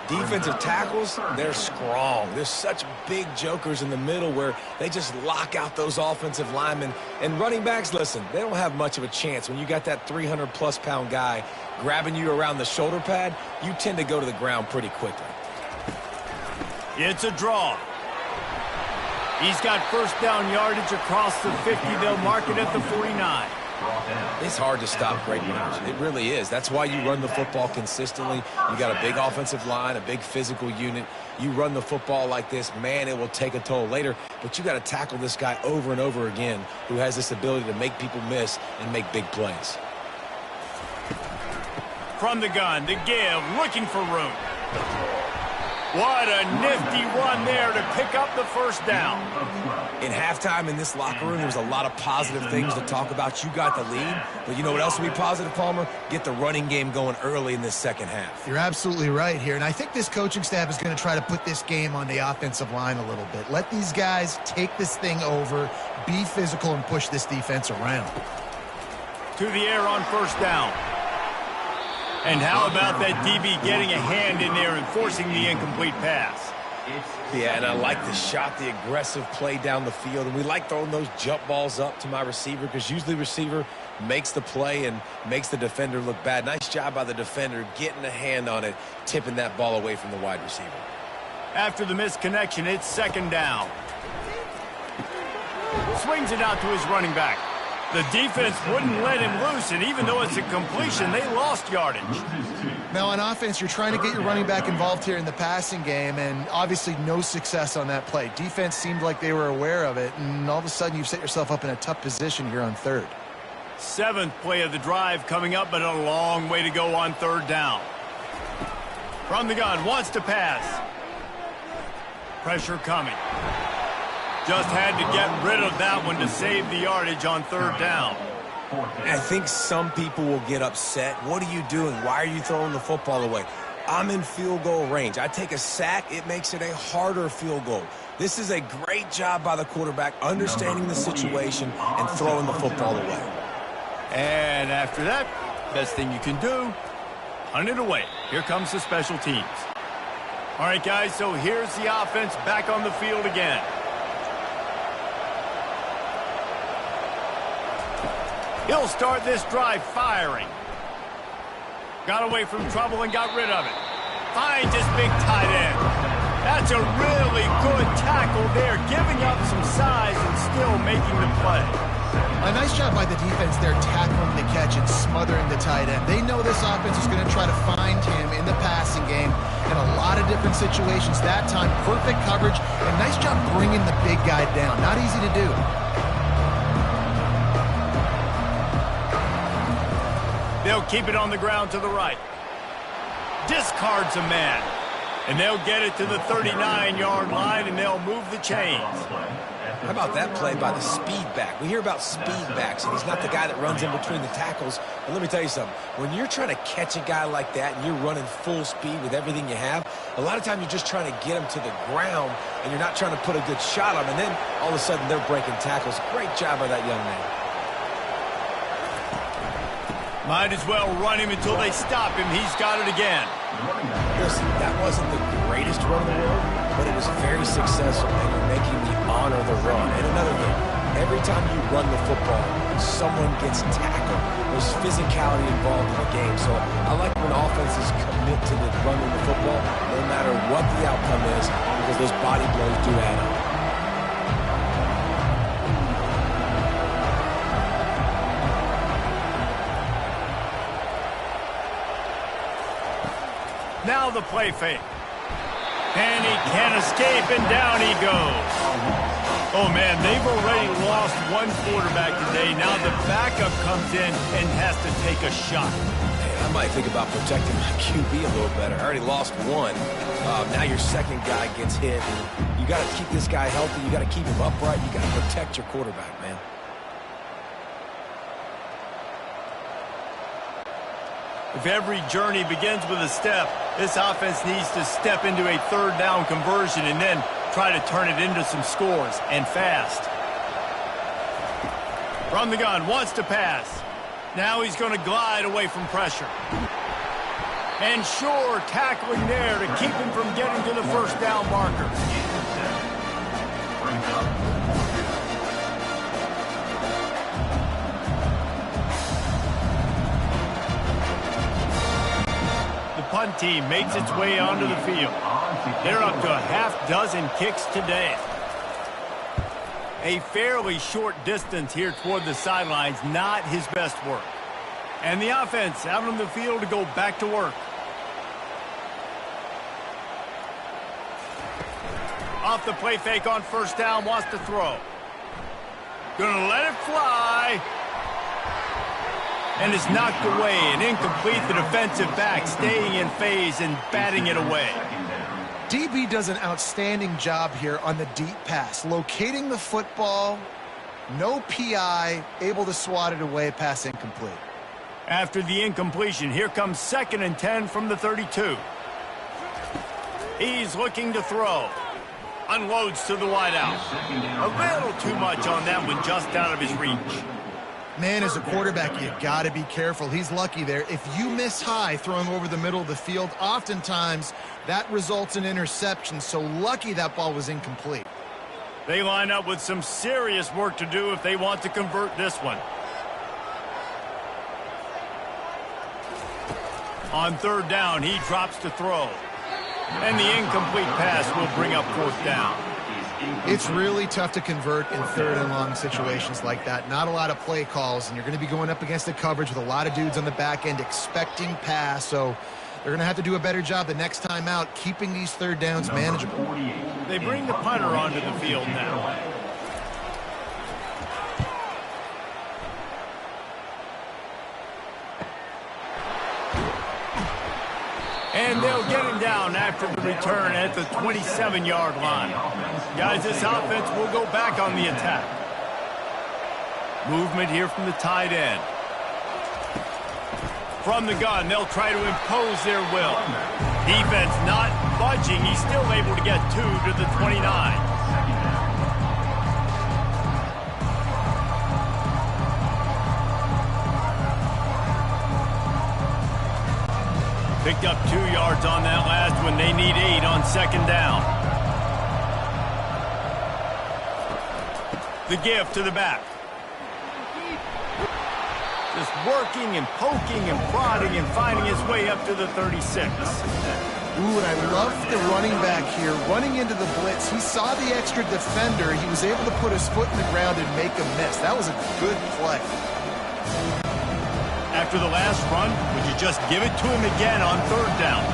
Defensive tackles, they're strong. There's such big jokers in the middle where they just lock out those offensive linemen. And running backs, listen, they don't have much of a chance. When you got that 300-plus pound guy grabbing you around the shoulder pad, you tend to go to the ground pretty quickly. It's a draw. He's got first down yardage across the 50. They'll mark it at the 49. It's hard to stop great runners. It really is. That's why you run the football consistently. You got a big offensive line, a big physical unit. You run the football like this, man, it will take a toll later. But you got to tackle this guy over and over again who has this ability to make people miss and make big plays. From the gun, to give, looking for room. What a nifty run there to pick up the first down. In halftime in this locker room, there was a lot of positive things to talk about. You got the lead, but you know what else will be positive, Palmer? Get the running game going early in this second half. You're absolutely right here, and I think this coaching staff is going to try to put this game on the offensive line a little bit. Let these guys take this thing over, be physical, and push this defense around. To the air on first down. And how about that DB getting a hand in there and forcing the incomplete pass? Yeah, and I like the shot, the aggressive play down the field. And we like throwing those jump balls up to my receiver because usually the receiver makes the play and makes the defender look bad. Nice job by the defender getting a hand on it, tipping that ball away from the wide receiver. After the missed connection, it's second down. Swings it out to his running back. The defense wouldn't let him loose, and even though it's a completion, they lost yardage. Now, on offense, you're trying to get your running back involved here in the passing game, and obviously no success on that play. Defense seemed like they were aware of it, and all of a sudden you've set yourself up in a tough position here on third. Seventh play of the drive coming up, but a long way to go on third down. From the gun, wants to pass. Pressure coming. Just had to get rid of that one to save the yardage on third down. I think some people will get upset. What are you doing? Why are you throwing the football away? I'm in field goal range. I take a sack, it makes it a harder field goal. This is a great job by the quarterback, understanding the situation and throwing the football away. And after that, best thing you can do, punt it away. Here comes the special teams. All right, guys, so here's the offense back on the field again. He'll start this drive firing. Got away from trouble and got rid of it. Finds his big tight end. That's a really good tackle there, giving up some size and still making the play. A nice job by the defense there, tackling the catch and smothering the tight end. They know this offense is going to try to find him in the passing game in a lot of different situations. That time, perfect coverage, and nice job bringing the big guy down. Not easy to do. They'll keep it on the ground to the right. Discards a man. And they'll get it to the 39-yard line, and they'll move the chains. How about that play by the speed back? We hear about speed backs, and he's not the guy that runs in between the tackles. But let me tell you something. When you're trying to catch a guy like that and you're running full speed with everything you have, a lot of times you're just trying to get him to the ground, and you're not trying to put a good shot on him. And then all of a sudden they're breaking tackles. Great job by that young man. Might as well run him until they stop him. He's got it again. Listen, that wasn't the greatest run in the world, but it was very successful, and you're making me honor the run. And another thing, every time you run the football, someone gets tackled. There's physicality involved in the game. So I like when offenses commit to the running the football, no matter what the outcome is, because those body blows do add up. Now the play fake. And he can't escape, and down he goes. Oh, man, they've already lost one quarterback today. Now the backup comes in and has to take a shot. Hey, I might think about protecting my QB a little better. I already lost one. Now your second guy gets hit. You got to keep this guy healthy. You got to keep him upright. You got to protect your quarterback, man. If every journey begins with a step, this offense needs to step into a third down conversion and then try to turn it into some scores, and fast. From the gun, wants to pass. Now he's going to glide away from pressure. And sure, tackling there to keep him from getting to the first down marker. Punt team makes its way onto the field. They're up to a half dozen kicks today. A fairly short distance here toward the sidelines, not his best work. And the offense out on the field to go back to work. Off the play fake on first down, wants to throw. Gonna let it fly. And it's knocked away and incomplete. The defensive back staying in phase and batting it away. DB does an outstanding job here on the deep pass. Locating the football, no PI, able to swat it away, pass incomplete. After the incompletion, here comes 2nd and 10 from the 32. He's looking to throw. Unloads to the wideout. A little too much on that one, just out of his reach. Man, as a quarterback, you got to be careful. He's lucky there. If you miss high throwing over the middle of the field, oftentimes that results in interception. So lucky that ball was incomplete. They line up with some serious work to do if they want to convert this one. On 3rd down, he drops to throw. And the incomplete pass will bring up 4th down. It's really tough to convert in 3rd and long situations like that. Not a lot of play calls, and you're going to be going up against the coverage with a lot of dudes on the back end expecting pass. So they're going to have to do a better job the next time out, keeping these 3rd downs manageable. They bring the punter onto the field now. And they'll get him down after the return at the 27-yard line. Guys, this offense will go back on the attack. Movement here from the tight end. From the gun, they'll try to impose their will. Defense not budging. He's still able to get 2 to the 29. Picked up 2 yards on that last one. They need 8 on 2nd down. The give to the back. Just working and poking and prodding and finding his way up to the 36. Ooh, and I love the running back here. Running into the blitz. He saw the extra defender. He was able to put his foot in the ground and make a miss. That was a good play. After the last run, would you just give it to him again on 3rd down?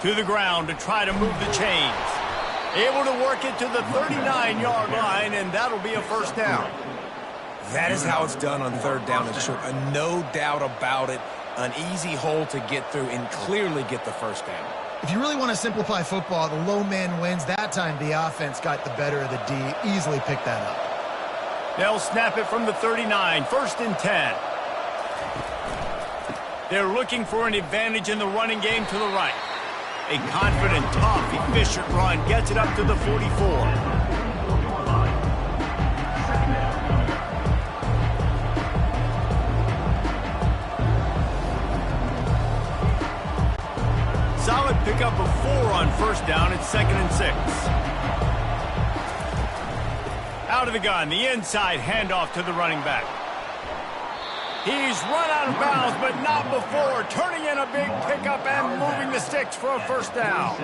To the ground to try to move the chains. Able to work it to the 39-yard line, and that'll be a 1st down. That is how it's done on 3rd down and short. No doubt about it. An easy hole to get through and clearly get the 1st down. If you really want to simplify football, the low man wins. That time the offense got the better of the D. Easily picked that up. They'll snap it from the 39, 1st and 10. They're looking for an advantage in the running game to the right. A confident, tough, efficient run gets it up to the 44. Solid pickup of 4 on 1st down. It's 2nd and 6. Out of the gun, the inside handoff to the running back. He's run out of bounds, but not before. Turning in a big pickup and moving the sticks for a 1st down.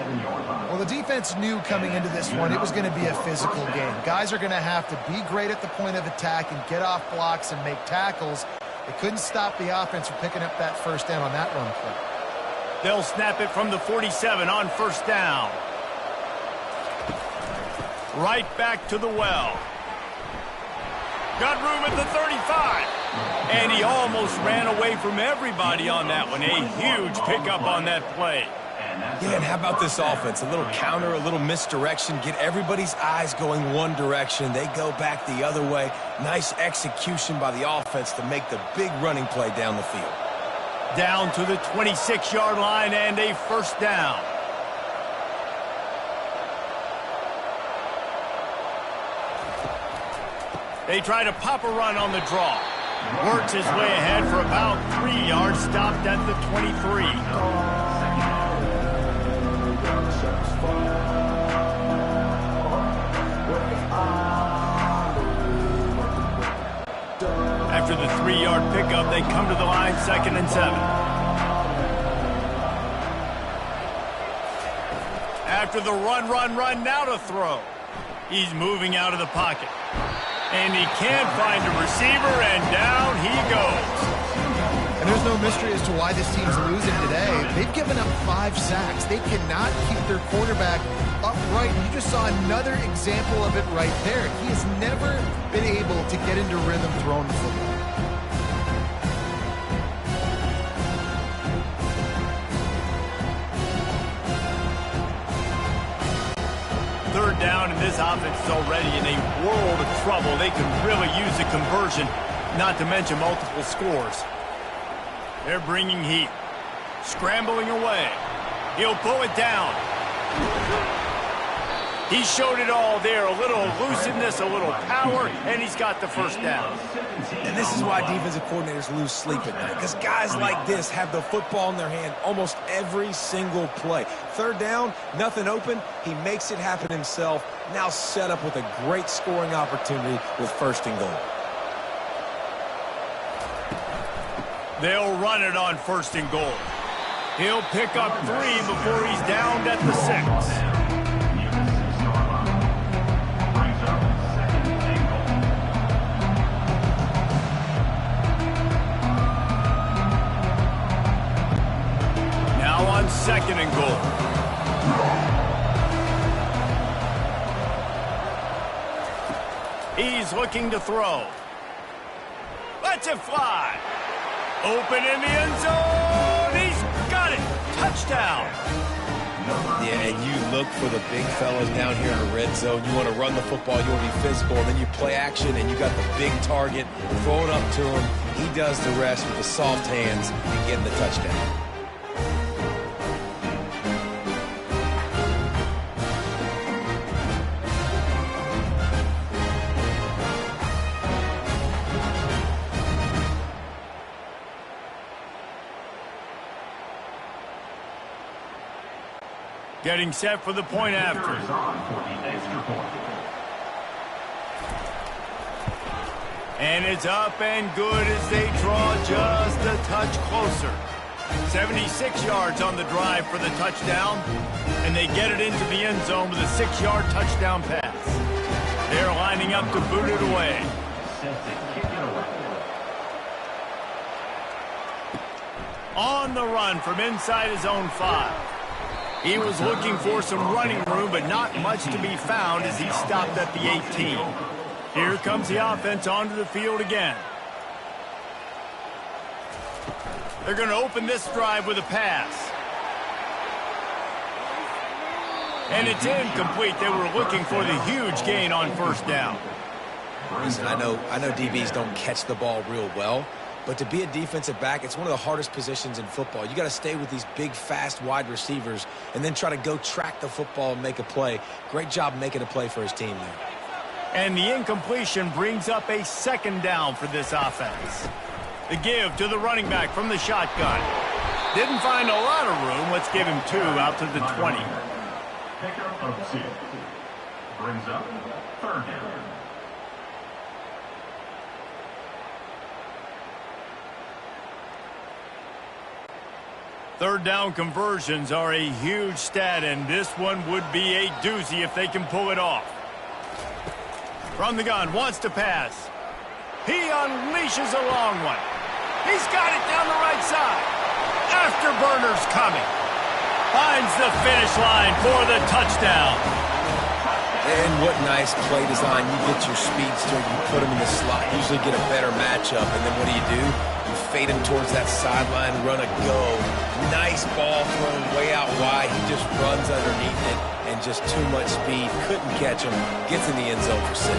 Well, the defense knew coming into this one it was going to be a physical game. Guys are going to have to be great at the point of attack and get off blocks and make tackles. They couldn't stop the offense from picking up that 1st down on that run play. They'll snap it from the 47 on 1st down. Right back to the well. Got room at the 35. And he almost ran away from everybody on that one. A huge pickup on that play. Yeah, and how about this offense? A little counter, a little misdirection. Get everybody's eyes going one direction. They go back the other way. Nice execution by the offense to make the big running play down the field. Down to the 26-yard line and a 1st down. They try to pop a run on the draw. Works his way ahead for about 3 yards, stopped at the 23. After the 3-yard pickup, they come to the line, 2nd and 7. After the run, now to throw. He's moving out of the pocket. And he can't find a receiver, and down he goes. And there's no mystery as to why this team's losing today. They've given up 5 sacks. They cannot keep their quarterback upright. You just saw another example of it right there. He has never been able to get into rhythm throwing the football. Third down, and this offense is already in a world of trouble. They could really use a conversion, not to mention multiple scores. They're bringing heat. Scrambling away. He'll pull it down. He showed it all there. A little elusiveness, a little power, and he's got the first down. And this is why defensive coordinators lose sleep at night, because guys like this have the football in their hand almost every single play. Third down, nothing open. He makes it happen himself. Now set up with a great scoring opportunity with 1st and goal. They'll run it on 1st and goal. He'll pick up 3 before he's downed at the 6. Now on 2nd and goal. He's looking to throw. Lets it fly. Open in the end zone. He's got it. Touchdown. Yeah, and you look for the big fellas down here in the red zone. You want to run the football. You want to be physical. And then you play action, and you got the big target. Throw it up to him. He does the rest with the soft hands and getting the touchdown. Getting set for the point after. And it's up and good as they draw just a touch closer. 76 yards on the drive for the touchdown. And they get it into the end zone with a 6-yard touchdown pass. They're lining up to boot it away. On the run from inside his own 5. He was looking for some running room, but not much to be found as he stopped at the 18. Here comes the offense onto the field again. They're going to open this drive with a pass. And it's incomplete. They were looking for the huge gain on 1st down. Listen, I know DBs don't catch the ball real well, but to be a defensive back, it's one of the hardest positions in football. You got to stay with these big, fast, wide receivers and then try to go track the football and make a play. Great job making a play for his team there. And the incompletion brings up a 2nd down for this offense. The give to the running back from the shotgun. Didn't find a lot of room. Let's give him 2 out to the 20. Pickup of 2. Brings up 3rd down. Third down conversions are a huge stat, and this one would be a doozy if they can pull it off. From the gun, wants to pass. He unleashes a long one. He's got it down the right side. Afterburner's coming. Finds the finish line for the touchdown. And what nice play design. You get your speedster, you put him in the slot, usually get a better matchup, and then what do? You fade him towards that sideline, run a go. Nice ball thrown way out wide. He just runs underneath it, and just too much speed. Couldn't catch him. Gets in the end zone for 6.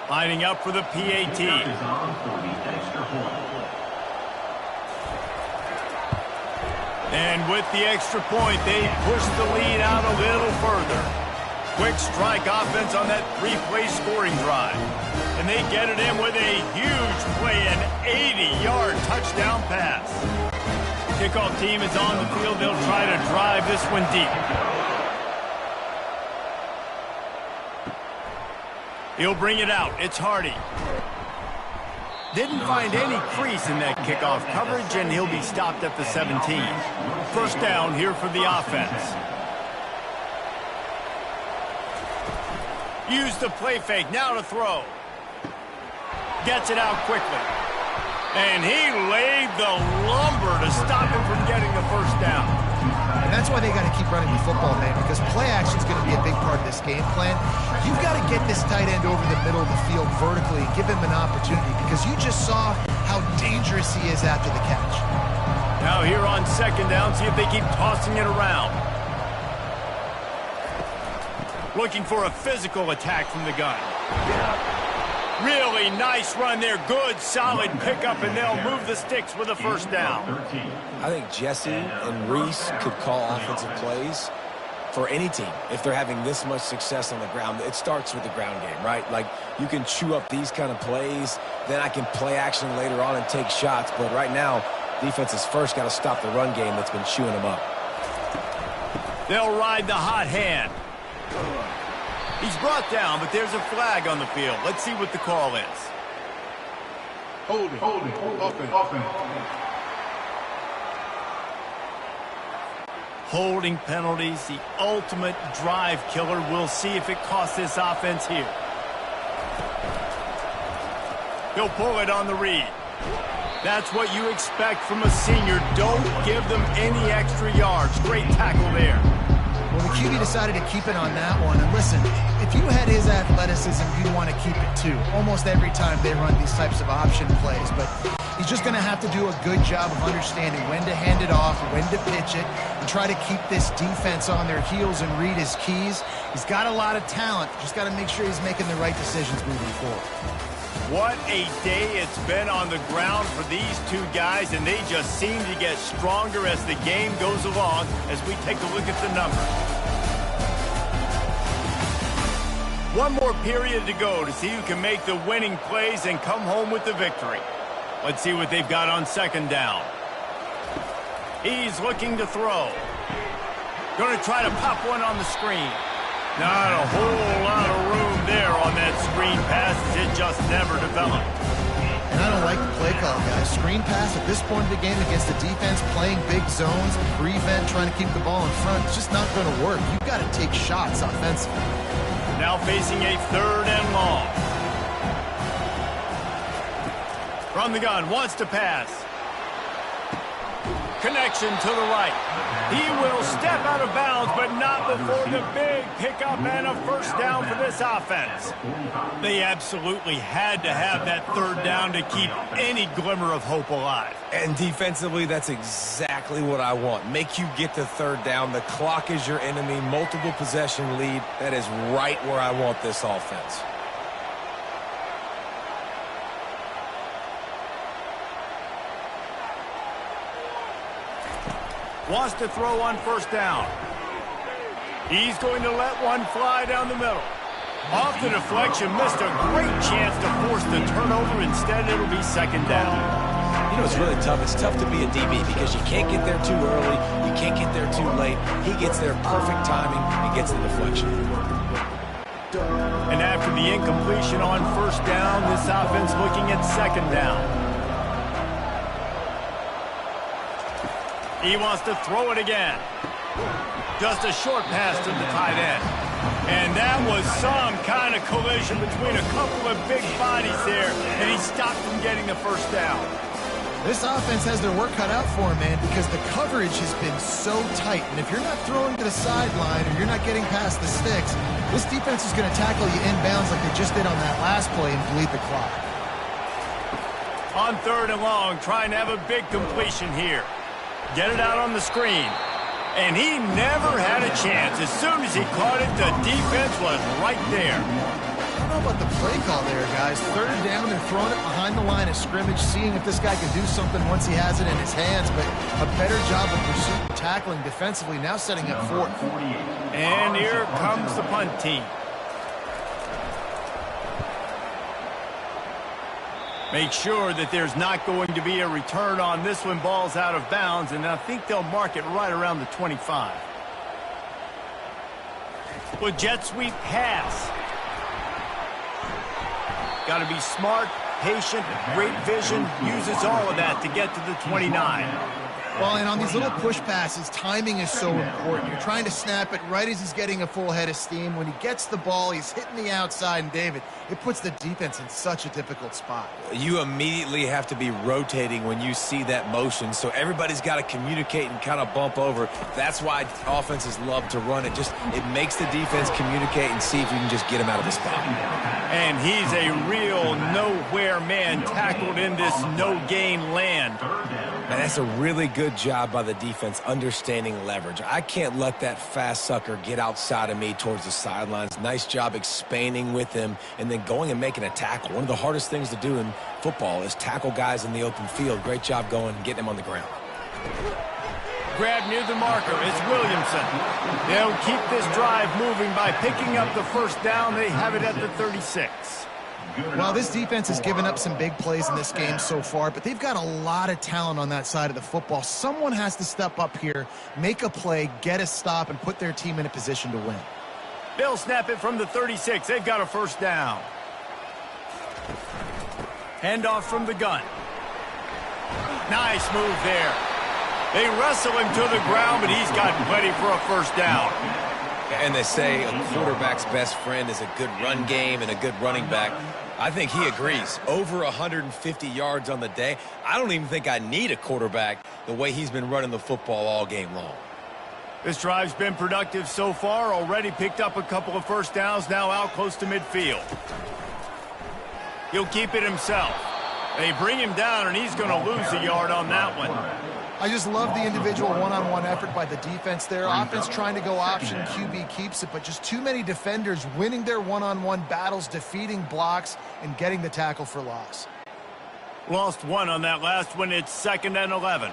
Lining up for the PAT. And with the extra point, they push the lead out a little further. Quick strike offense on that 3-play scoring drive. And they get it in with a huge play, an 80-yard touchdown pass. Kickoff team is on the field. They'll try to drive this one deep. He'll bring it out. It's Hardy. Didn't find any crease in that kickoff coverage, and he'll be stopped at the 17. First down here for the offense. Use the play fake. Now to throw. Gets it out quickly. And he laid the lumber to stop him from getting the first down. And that's why they got to keep running the football, man, because play action is going to be a big part of this game plan. You've got to get this tight end over the middle of the field vertically and give him an opportunity, because you just saw how dangerous he is after the catch. Now here on second down, see if they keep tossing it around. Looking for a physical attack from the gun. Really nice run there. Good, solid pickup, and they'll move the sticks with a first down. I think Jesse and Reese could call offensive plays for any team if they're having this much success on the ground. It starts with the ground game, right? Like, you can chew up these kind of plays, then I can play action later on and take shots. But right now, defense has first got to stop the run game that's been chewing them up. They'll ride the hot hand. He's brought down, but there's a flag on the field. Let's see what the call is. Holding. Offense. Holding penalties, the ultimate drive killer. We'll see if it costs this offense here. He'll pull it on the read. That's what you expect from a senior. Don't give them any extra yards. Great tackle there. Well, the QB decided to keep it on that one. And listen, if you had his athleticism, you'd want to keep it too. Almost every time they run these types of option plays. But he's just going to have to do a good job of understanding when to hand it off, when to pitch it, and try to keep this defense on their heels and read his keys. He's got a lot of talent. Just got to make sure he's making the right decisions moving forward. What a day it's been on the ground for these two guys, and they just seem to get stronger as the game goes along as we take a look at the numbers. One more period to go to see who can make the winning plays and come home with the victory. Let's see what they've got on second down. He's looking to throw. Going to try to pop one on the screen. Not a whole lot of room there on that screen pass. It just never developed. And I don't like the play call, guys. Screen pass at this point of the game against the defense, playing big zones, prevent, trying to keep the ball in front. It's just not going to work. You've got to take shots offensively. Now facing a third and long. From the gun, wants to pass. Connection to the right. He will step out of bounds, but not before the big pickup and a first down for this offense. They absolutely had to have that third down to keep any glimmer of hope alive. And defensively, that's exactly what I want. Make you get the third down. The clock is your enemy. Multiple possession lead. That is right where I want this offense. Wants to throw on first down. He's going to let one fly down the middle. Off the deflection, missed a great chance to force the turnover. Instead, it'll be second down. You know, it's really tough. It's tough to be a DB because you can't get there too early. You can't get there too late. He gets there perfect timing and gets the deflection. And after the incompletion on first down, this offense looking at second down. He wants to throw it again. Just a short pass to the tight end. And that was some kind of collision between a couple of big bodies there, and he stopped from getting the first down. This offense has their work cut out for him, man, because the coverage has been so tight. And if you're not throwing to the sideline or you're not getting past the sticks, this defense is going to tackle you inbounds like they just did on that last play and bleed the clock. On third and long, trying to have a big completion here. Get it out on the screen. And he never had a chance. As soon as he caught it, the defense was right there. I don't know about the play call there, guys. Third down, they're throwing it behind the line of scrimmage, seeing if this guy can do something once he has it in his hands. But a better job of pursuit and tackling defensively, now setting up fourth. And here comes the punt team. Make sure that there's not going to be a return on this one. Ball's out of bounds, and I think they'll mark it right around the 25. With jet sweep pass. Got to be smart, patient, great vision. Uses all of that to get to the 29. Well, and on these little push passes, timing is so important. You're trying to snap it right as he's getting a full head of steam. When he gets the ball, he's hitting the outside, and David, it puts the defense in such a difficult spot. You immediately have to be rotating when you see that motion, so everybody's got to communicate and kind of bump over. That's why offenses love to run it. It makes the defense communicate and see if you can just get him out of the spot. And he's a real nowhere man tackled in this no-gain land. And that's a really good job by the defense understanding leverage. I can't let that fast sucker get outside of me towards the sidelines. Nice job expanding with him and then going and making a tackle. One of the hardest things to do in football is tackle guys in the open field. Great job going and getting him on the ground. Grab near the marker. It's Williamson. They'll keep this drive moving by picking up the first down. They have it at the 36. Well, this defense has given up some big plays in this game so far, but they've got a lot of talent on that side of the football. Someone has to step up here, make a play, get a stop, and put their team in a position to win. They'll snap it from the 36. They've got a first down. Handoff from the gun. Nice move there. They wrestle him to the ground, but he's got plenty for a first down. And they say a quarterback's best friend is a good run game and a good running back. I think he agrees. Over 150 yards on the day. I don't even think I need a quarterback the way he's been running the football all game long. This drive's been productive so far. Already picked up a couple of first downs, now out close to midfield. He'll keep it himself. They bring him down, and he's going to lose a yard on that one. I just love the individual one-on-one effort by the defense there. Offense trying to go option, QB keeps it, but just too many defenders winning their one-on-one battles, defeating blocks, and getting the tackle for loss. Lost one on that last one. It's 2nd and 11.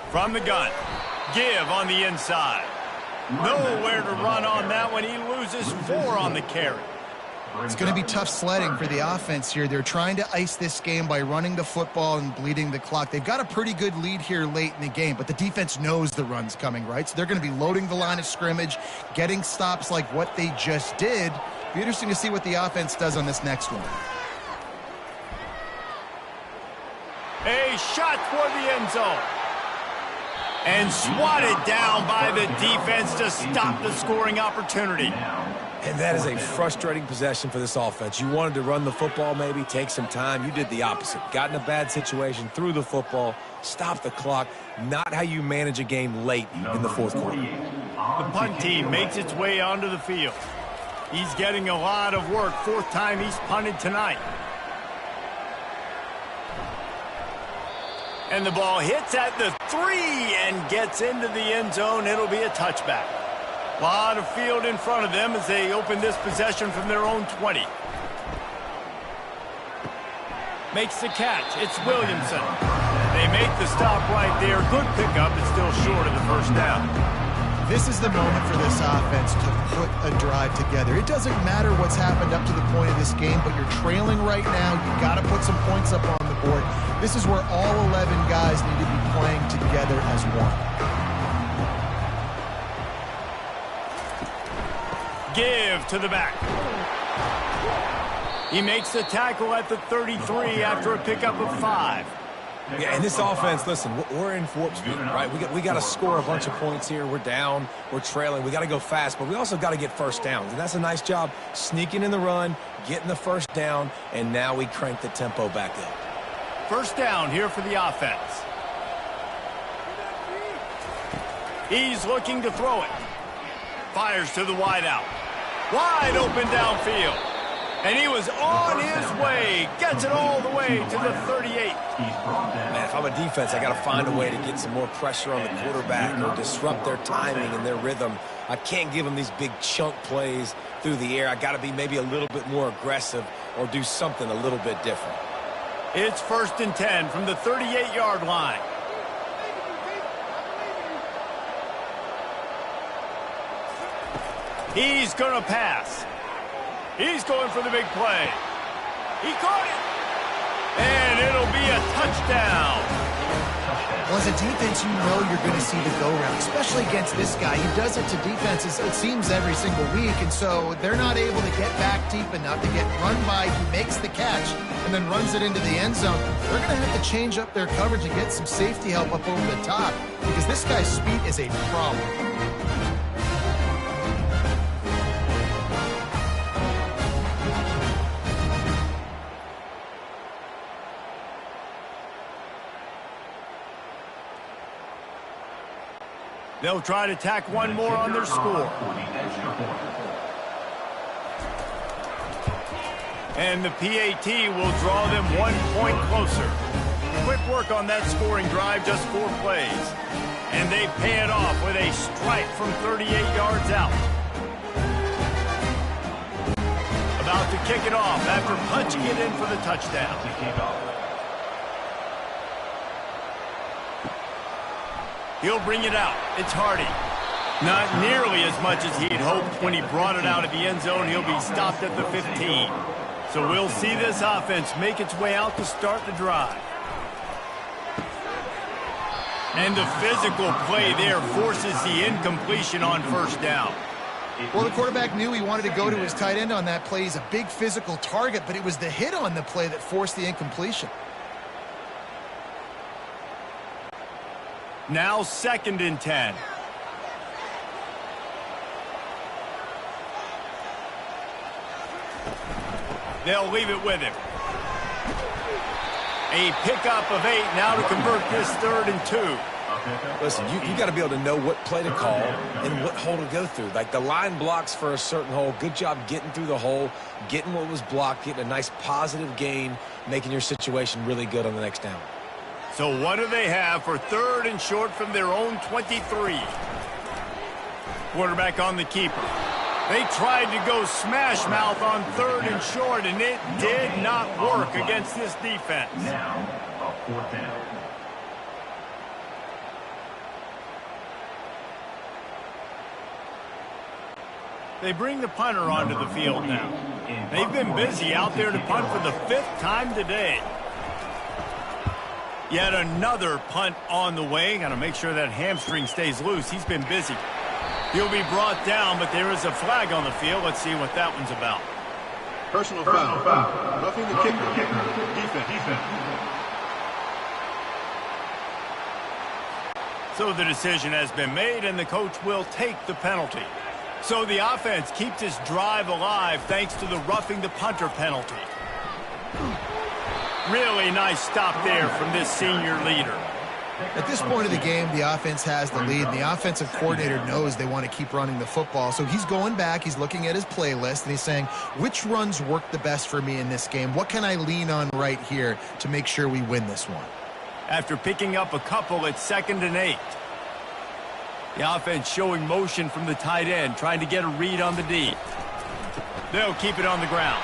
From the gun. Give on the inside. Nowhere to run on that one. He loses 4 on the carry. It's going to be tough sledding for the offense here. They're trying to ice this game by running the football and bleeding the clock. They've got a pretty good lead here late in the game, but the defense knows the run's coming, right? So they're going to be loading the line of scrimmage, getting stops like what they just did. Be interesting to see what the offense does on this next one. A shot toward the end zone. And swatted down by the defense to stop the scoring opportunity. And that is a frustrating possession for this offense. You wanted to run the football, maybe take some time. You did the opposite. Got in a bad situation, threw the football, stopped the clock. Not how you manage a game late in the fourth quarter. The punt team makes its way onto the field. He's getting a lot of work. 4th time he's punted tonight. And the ball hits at the 3 and gets into the end zone. It'll be a touchback. A lot of field in front of them as they open this possession from their own 20. Makes the catch. It's Williamson. They make the stop right there. Good pickup, but still short of the first down. This is the moment for this offense to put a drive together. It doesn't matter what's happened up to the point of this game, but you're trailing right now. You've got to put some points up on the board. This is where all 11 guys need to be playing together as one. Give to the back. He makes the tackle at the 33 after a pickup of 5. Yeah, and this offense, listen, we're in Warp Speed, right? We got to score a bunch of points here. We're down. We're trailing. We got to go fast, but we also got to get first downs. And that's a nice job sneaking in the run, getting the first down, and now we crank the tempo back up. First down here for the offense. He's looking to throw it. Fires to the wideout. Wide open downfield. And he was on his way. Gets it all the way to the 38. Man, if I'm a defense, I got to find a way to get some more pressure on the quarterback or disrupt their timing and their rhythm. I can't give them these big chunk plays through the air. I got to be maybe a little bit more aggressive or do something a little bit different. It's 1st and 10 from the 38-yard line. He's going to pass. He's going for the big play. He caught it. And it'll be a touchdown. Well, as a defense, you know you're going to see the go-round, especially against this guy. He does it to defenses, it seems, every single week, and so they're not able to get back deep enough to get run by. He makes the catch and then runs it into the end zone. They're going to have to change up their coverage and get some safety help up over the top because this guy's speed is a problem. They'll try to tack one more on their score. And the PAT will draw them 1 point closer. Quick work on that scoring drive, just 4 plays. And they pay it off with a strike from 38 yards out. About to kick it off after punching it in for the touchdown. He'll bring it out. It's Hardy. Not nearly as much as he'd hoped when he brought it out of the end zone. He'll be stopped at the 15. So we'll see this offense make its way out to start the drive. And the physical play there forces the incompletion on first down. Well, the quarterback knew he wanted to go to his tight end on that play. He's a big physical target, but it was the hit on the play that forced the incompletion. Now 2nd and 10. They'll leave it with him. A pickup of 8 now to convert this 3rd and 2. Listen, you got to be able to know what play to call and what hole to go through. Like the line blocks for a certain hole. Good job getting through the hole, getting what was blocked, getting a nice positive gain, making your situation really good on the next down. So what do they have for 3rd and short from their own 23? Quarterback on the keeper. They tried to go smash mouth on 3rd and short, and it did not work against this defense. Now, a 4th down. They bring the punter onto the field now. They've been busy out there to punt for the 5th time today. Yet another punt on the way. Got to make sure that hamstring stays loose. He's been busy. He'll be brought down, but there is a flag on the field. Let's see what that one's about. Personal foul. Roughing the kicker. Defense. So the decision has been made, and the coach will take the penalty. So the offense keeps this drive alive thanks to the roughing the punter penalty. Really nice stop there from this senior leader. At this point of the game, the offense has the lead, and the offensive coordinator knows they want to keep running the football. So he's going back, he's looking at his playlist, and he's saying, which runs work the best for me in this game? What can I lean on right here to make sure we win this one? After picking up a couple at 2nd and 8. The offense showing motion from the tight end, trying to get a read on the D. They'll keep it on the ground.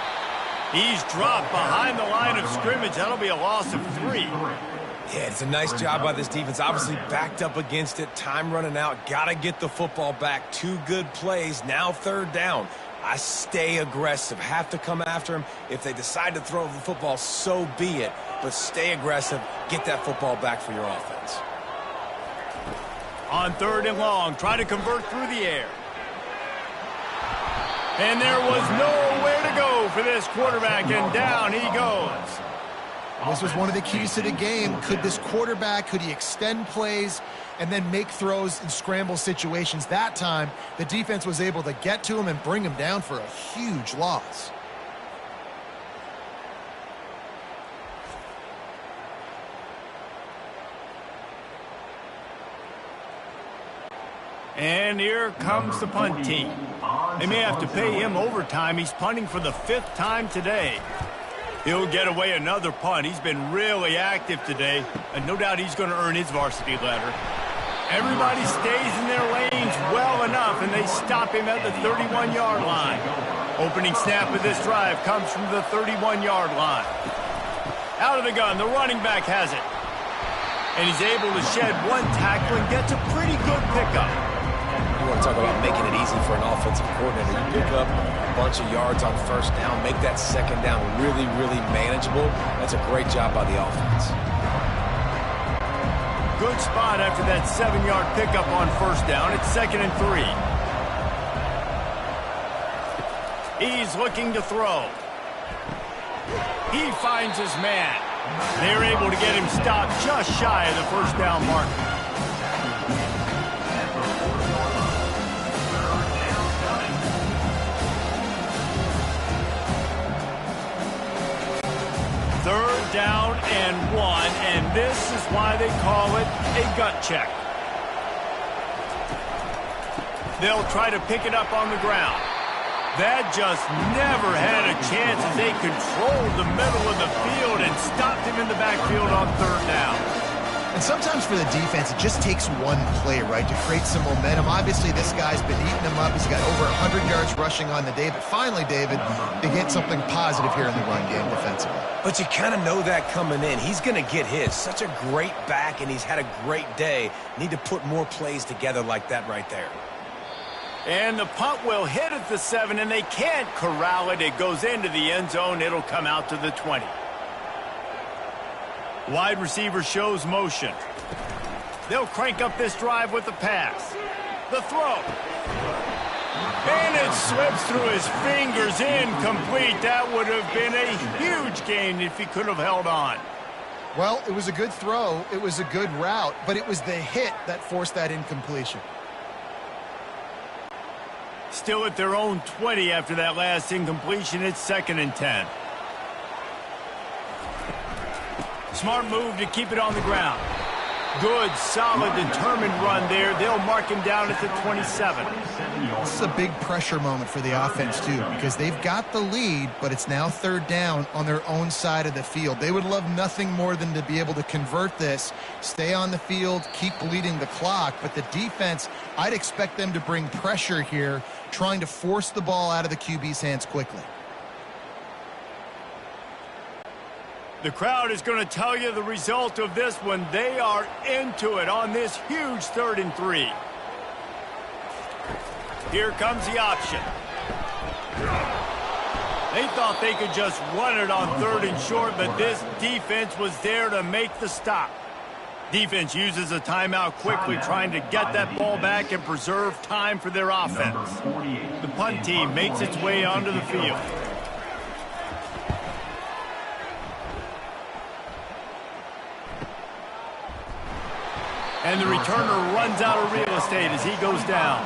He's dropped behind the line of scrimmage. That'll be a loss of 3. Yeah, it's a nice job by this defense. Obviously backed up against it. Time running out. Got to get the football back. 2 good plays. Now 3rd down. I stay aggressive. Have to come after him. If they decide to throw the football, so be it. But stay aggressive. Get that football back for your offense. On 3rd and long, try to convert through the air. And there was nowhere to go for this quarterback, and down he goes. This was one of the keys to the game. Could this quarterback, could he extend plays and then make throws in scramble situations? That time, the defense was able to get to him and bring him down for a huge loss. And here comes the punt team. They may have to pay him overtime. He's punting for the 5th time today. He'll get away another punt. He's been really active today, and no doubt he's going to earn his varsity letter. Everybody stays in their lanes well enough, and they stop him at the 31-yard line. Opening snap of this drive comes from the 31-yard line. Out of the gun, the running back has it. And he's able to shed one tackle and gets a pretty good pickup. want to talk about making it easy for an offensive coordinator. You pick up a bunch of yards on first down, make that second down really, really manageable. That's a great job by the offense. Good spot after that 7-yard pickup on first down. It's 2nd and 3. He's looking to throw. He finds his man. They're able to get him stopped just shy of the first down mark. Third down and 1, and this is why they call it a gut check. They'll try to pick it up on the ground. That just never had a chance as they controlled the middle of the field and stopped him in the backfield on third down. And sometimes for the defense, it just takes one play, right, to create some momentum. Obviously, this guy's been eating them up. He's got over 100 yards rushing on the day. But finally, David, they get something positive here in the run game defensively. But you kind of know that coming in. He's going to get his. Such a great back, and he's had a great day. Need to put more plays together like that right there. And the punt will hit at the 7, and they can't corral it. It goes into the end zone. It'll come out to the 20. Wide receiver shows motion. They'll crank up this drive with the pass. The throw. And it slips through his fingers, incomplete. That would have been a huge gain if he could have held on. Well, it was a good throw. It was a good route, but it was the hit that forced that incompletion. Still at their own 20 after that last incompletion. It's 2nd and 10. Smart move to keep it on the ground. Good, solid, determined run there. They'll mark him down at the 27. This is a big pressure moment for the offense, too, because they've got the lead, but it's now third down on their own side of the field. They would love nothing more than to be able to convert this, stay on the field, keep bleeding the clock. But the defense, I'd expect them to bring pressure here, trying to force the ball out of the QB's hands quickly. The crowd is going to tell you the result of this one. They are into it on this huge 3rd and 3. Here comes the option. They thought they could just run it on 3rd and short, but this defense was there to make the stop. Defense uses a timeout quickly, trying to get that ball back and preserve time for their offense. The punt team makes its way onto the field. And the returner runs out of real estate as he goes down.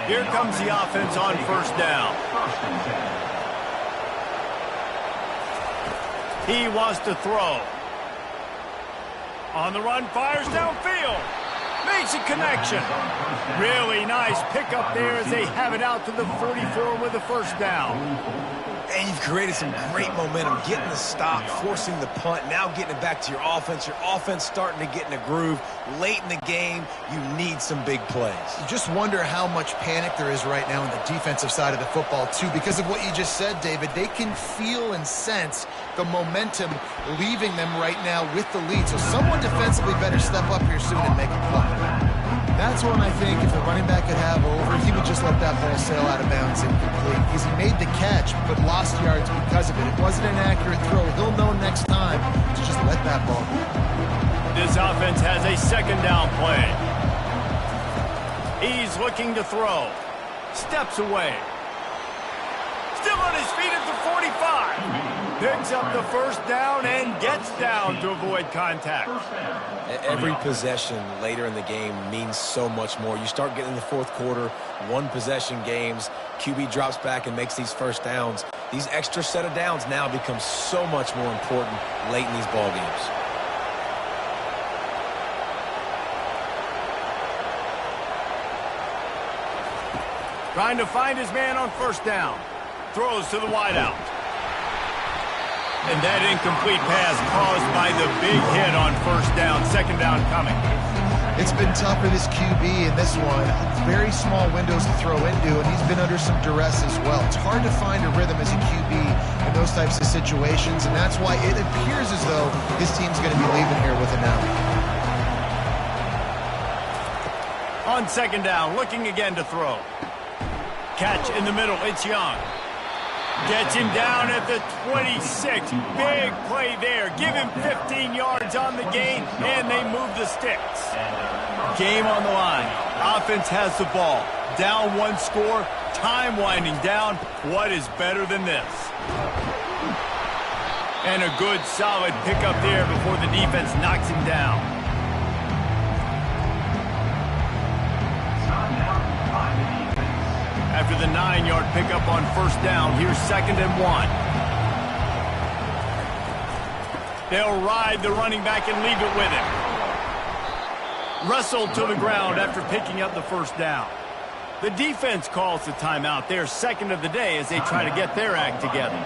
Here comes the offense on first down. He wants to throw. On the run, fires downfield. Makes a connection. Really nice pickup there as they have it out to the 44 with a first down. And you've created some great momentum, getting the stop, forcing the punt, now getting it back to your offense. Your offense starting to get in a groove. Late in the game, you need some big plays. You just wonder how much panic there is right now on the defensive side of the football, too, because of what you just said, David. They can feel and sense the momentum leaving them right now with the lead. So someone defensively better step up here soon and make a play. That's when I think if the running back could have over, he would just let that ball sail out of bounds incomplete, because he made the catch but lost yards because of it. It wasn't an accurate throw. He'll know next time to just let that ball go. This offense has a 2nd down play. He's looking to throw. Steps away. Still on his feet at the 45. Picks up the first down and gets down to avoid contact. Every possession later in the game means so much more. You start getting in the fourth quarter, one-possession games, QB drops back and makes these first downs. These extra set of downs now become so much more important late in these ball games. Trying to find his man on first down. Throws to the wideout. And that incomplete pass caused by the big hit on first down. 2nd down coming. It's been tough for this QB in this one. Very small windows to throw into, and he's been under some duress as well. It's hard to find a rhythm as a QB in those types of situations, and that's why it appears as though his team's going to be leaving here with an out. On second down, looking again to throw. Catch in the middle, it's Young. Gets him down at the 26. Big play there. Give him 15 yards on the gain, and they move the sticks. Game on the line. Offense has the ball. Down one score. Time winding down. What is better than this? And a good, solid pickup there before the defense knocks him down. After the 9-yard pickup on first down, here's 2nd and 1. They'll ride the running back and leave it with him. Wrestled to the ground after picking up the first down. The defense calls the timeout. Their second of the day as they try to get their act together.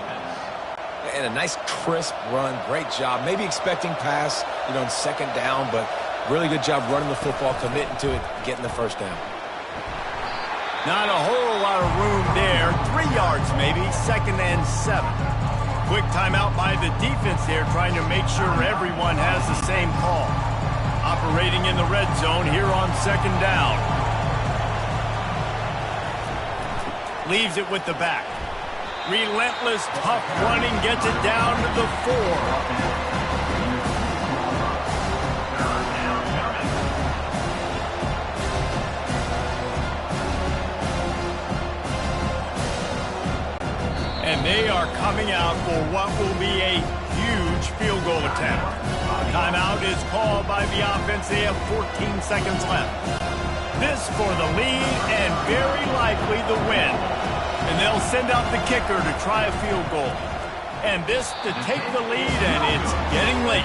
And a nice crisp run. Great job. Maybe expecting pass, in second down, but really good job running the football, committing to it, getting the first down. Not a whole lot of room there. 3 yards maybe. 2nd and 7. Quick timeout by the defense there, trying to make sure everyone has the same call. Operating in the red zone here on 2nd down. Leaves it with the back. Relentless, tough running, gets it down to the 4. And they are coming out for what will be a huge field goal attempt. Timeout is called by the offense. They have 14 seconds left. This for the lead and very likely the win. And they'll send out the kicker to try a field goal. And this to take the lead, and it's getting late.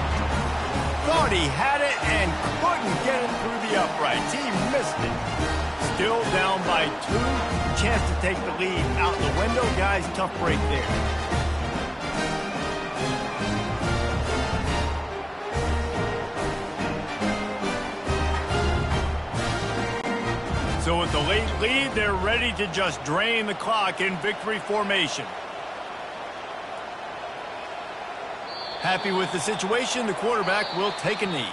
Thought he had it and couldn't get it through the uprights. He missed it. Still down by 2. Chance to take the lead out the window. Guys, tough break there. So with the late lead, they're ready to just drain the clock in victory formation. Happy with the situation, the quarterback will take a knee.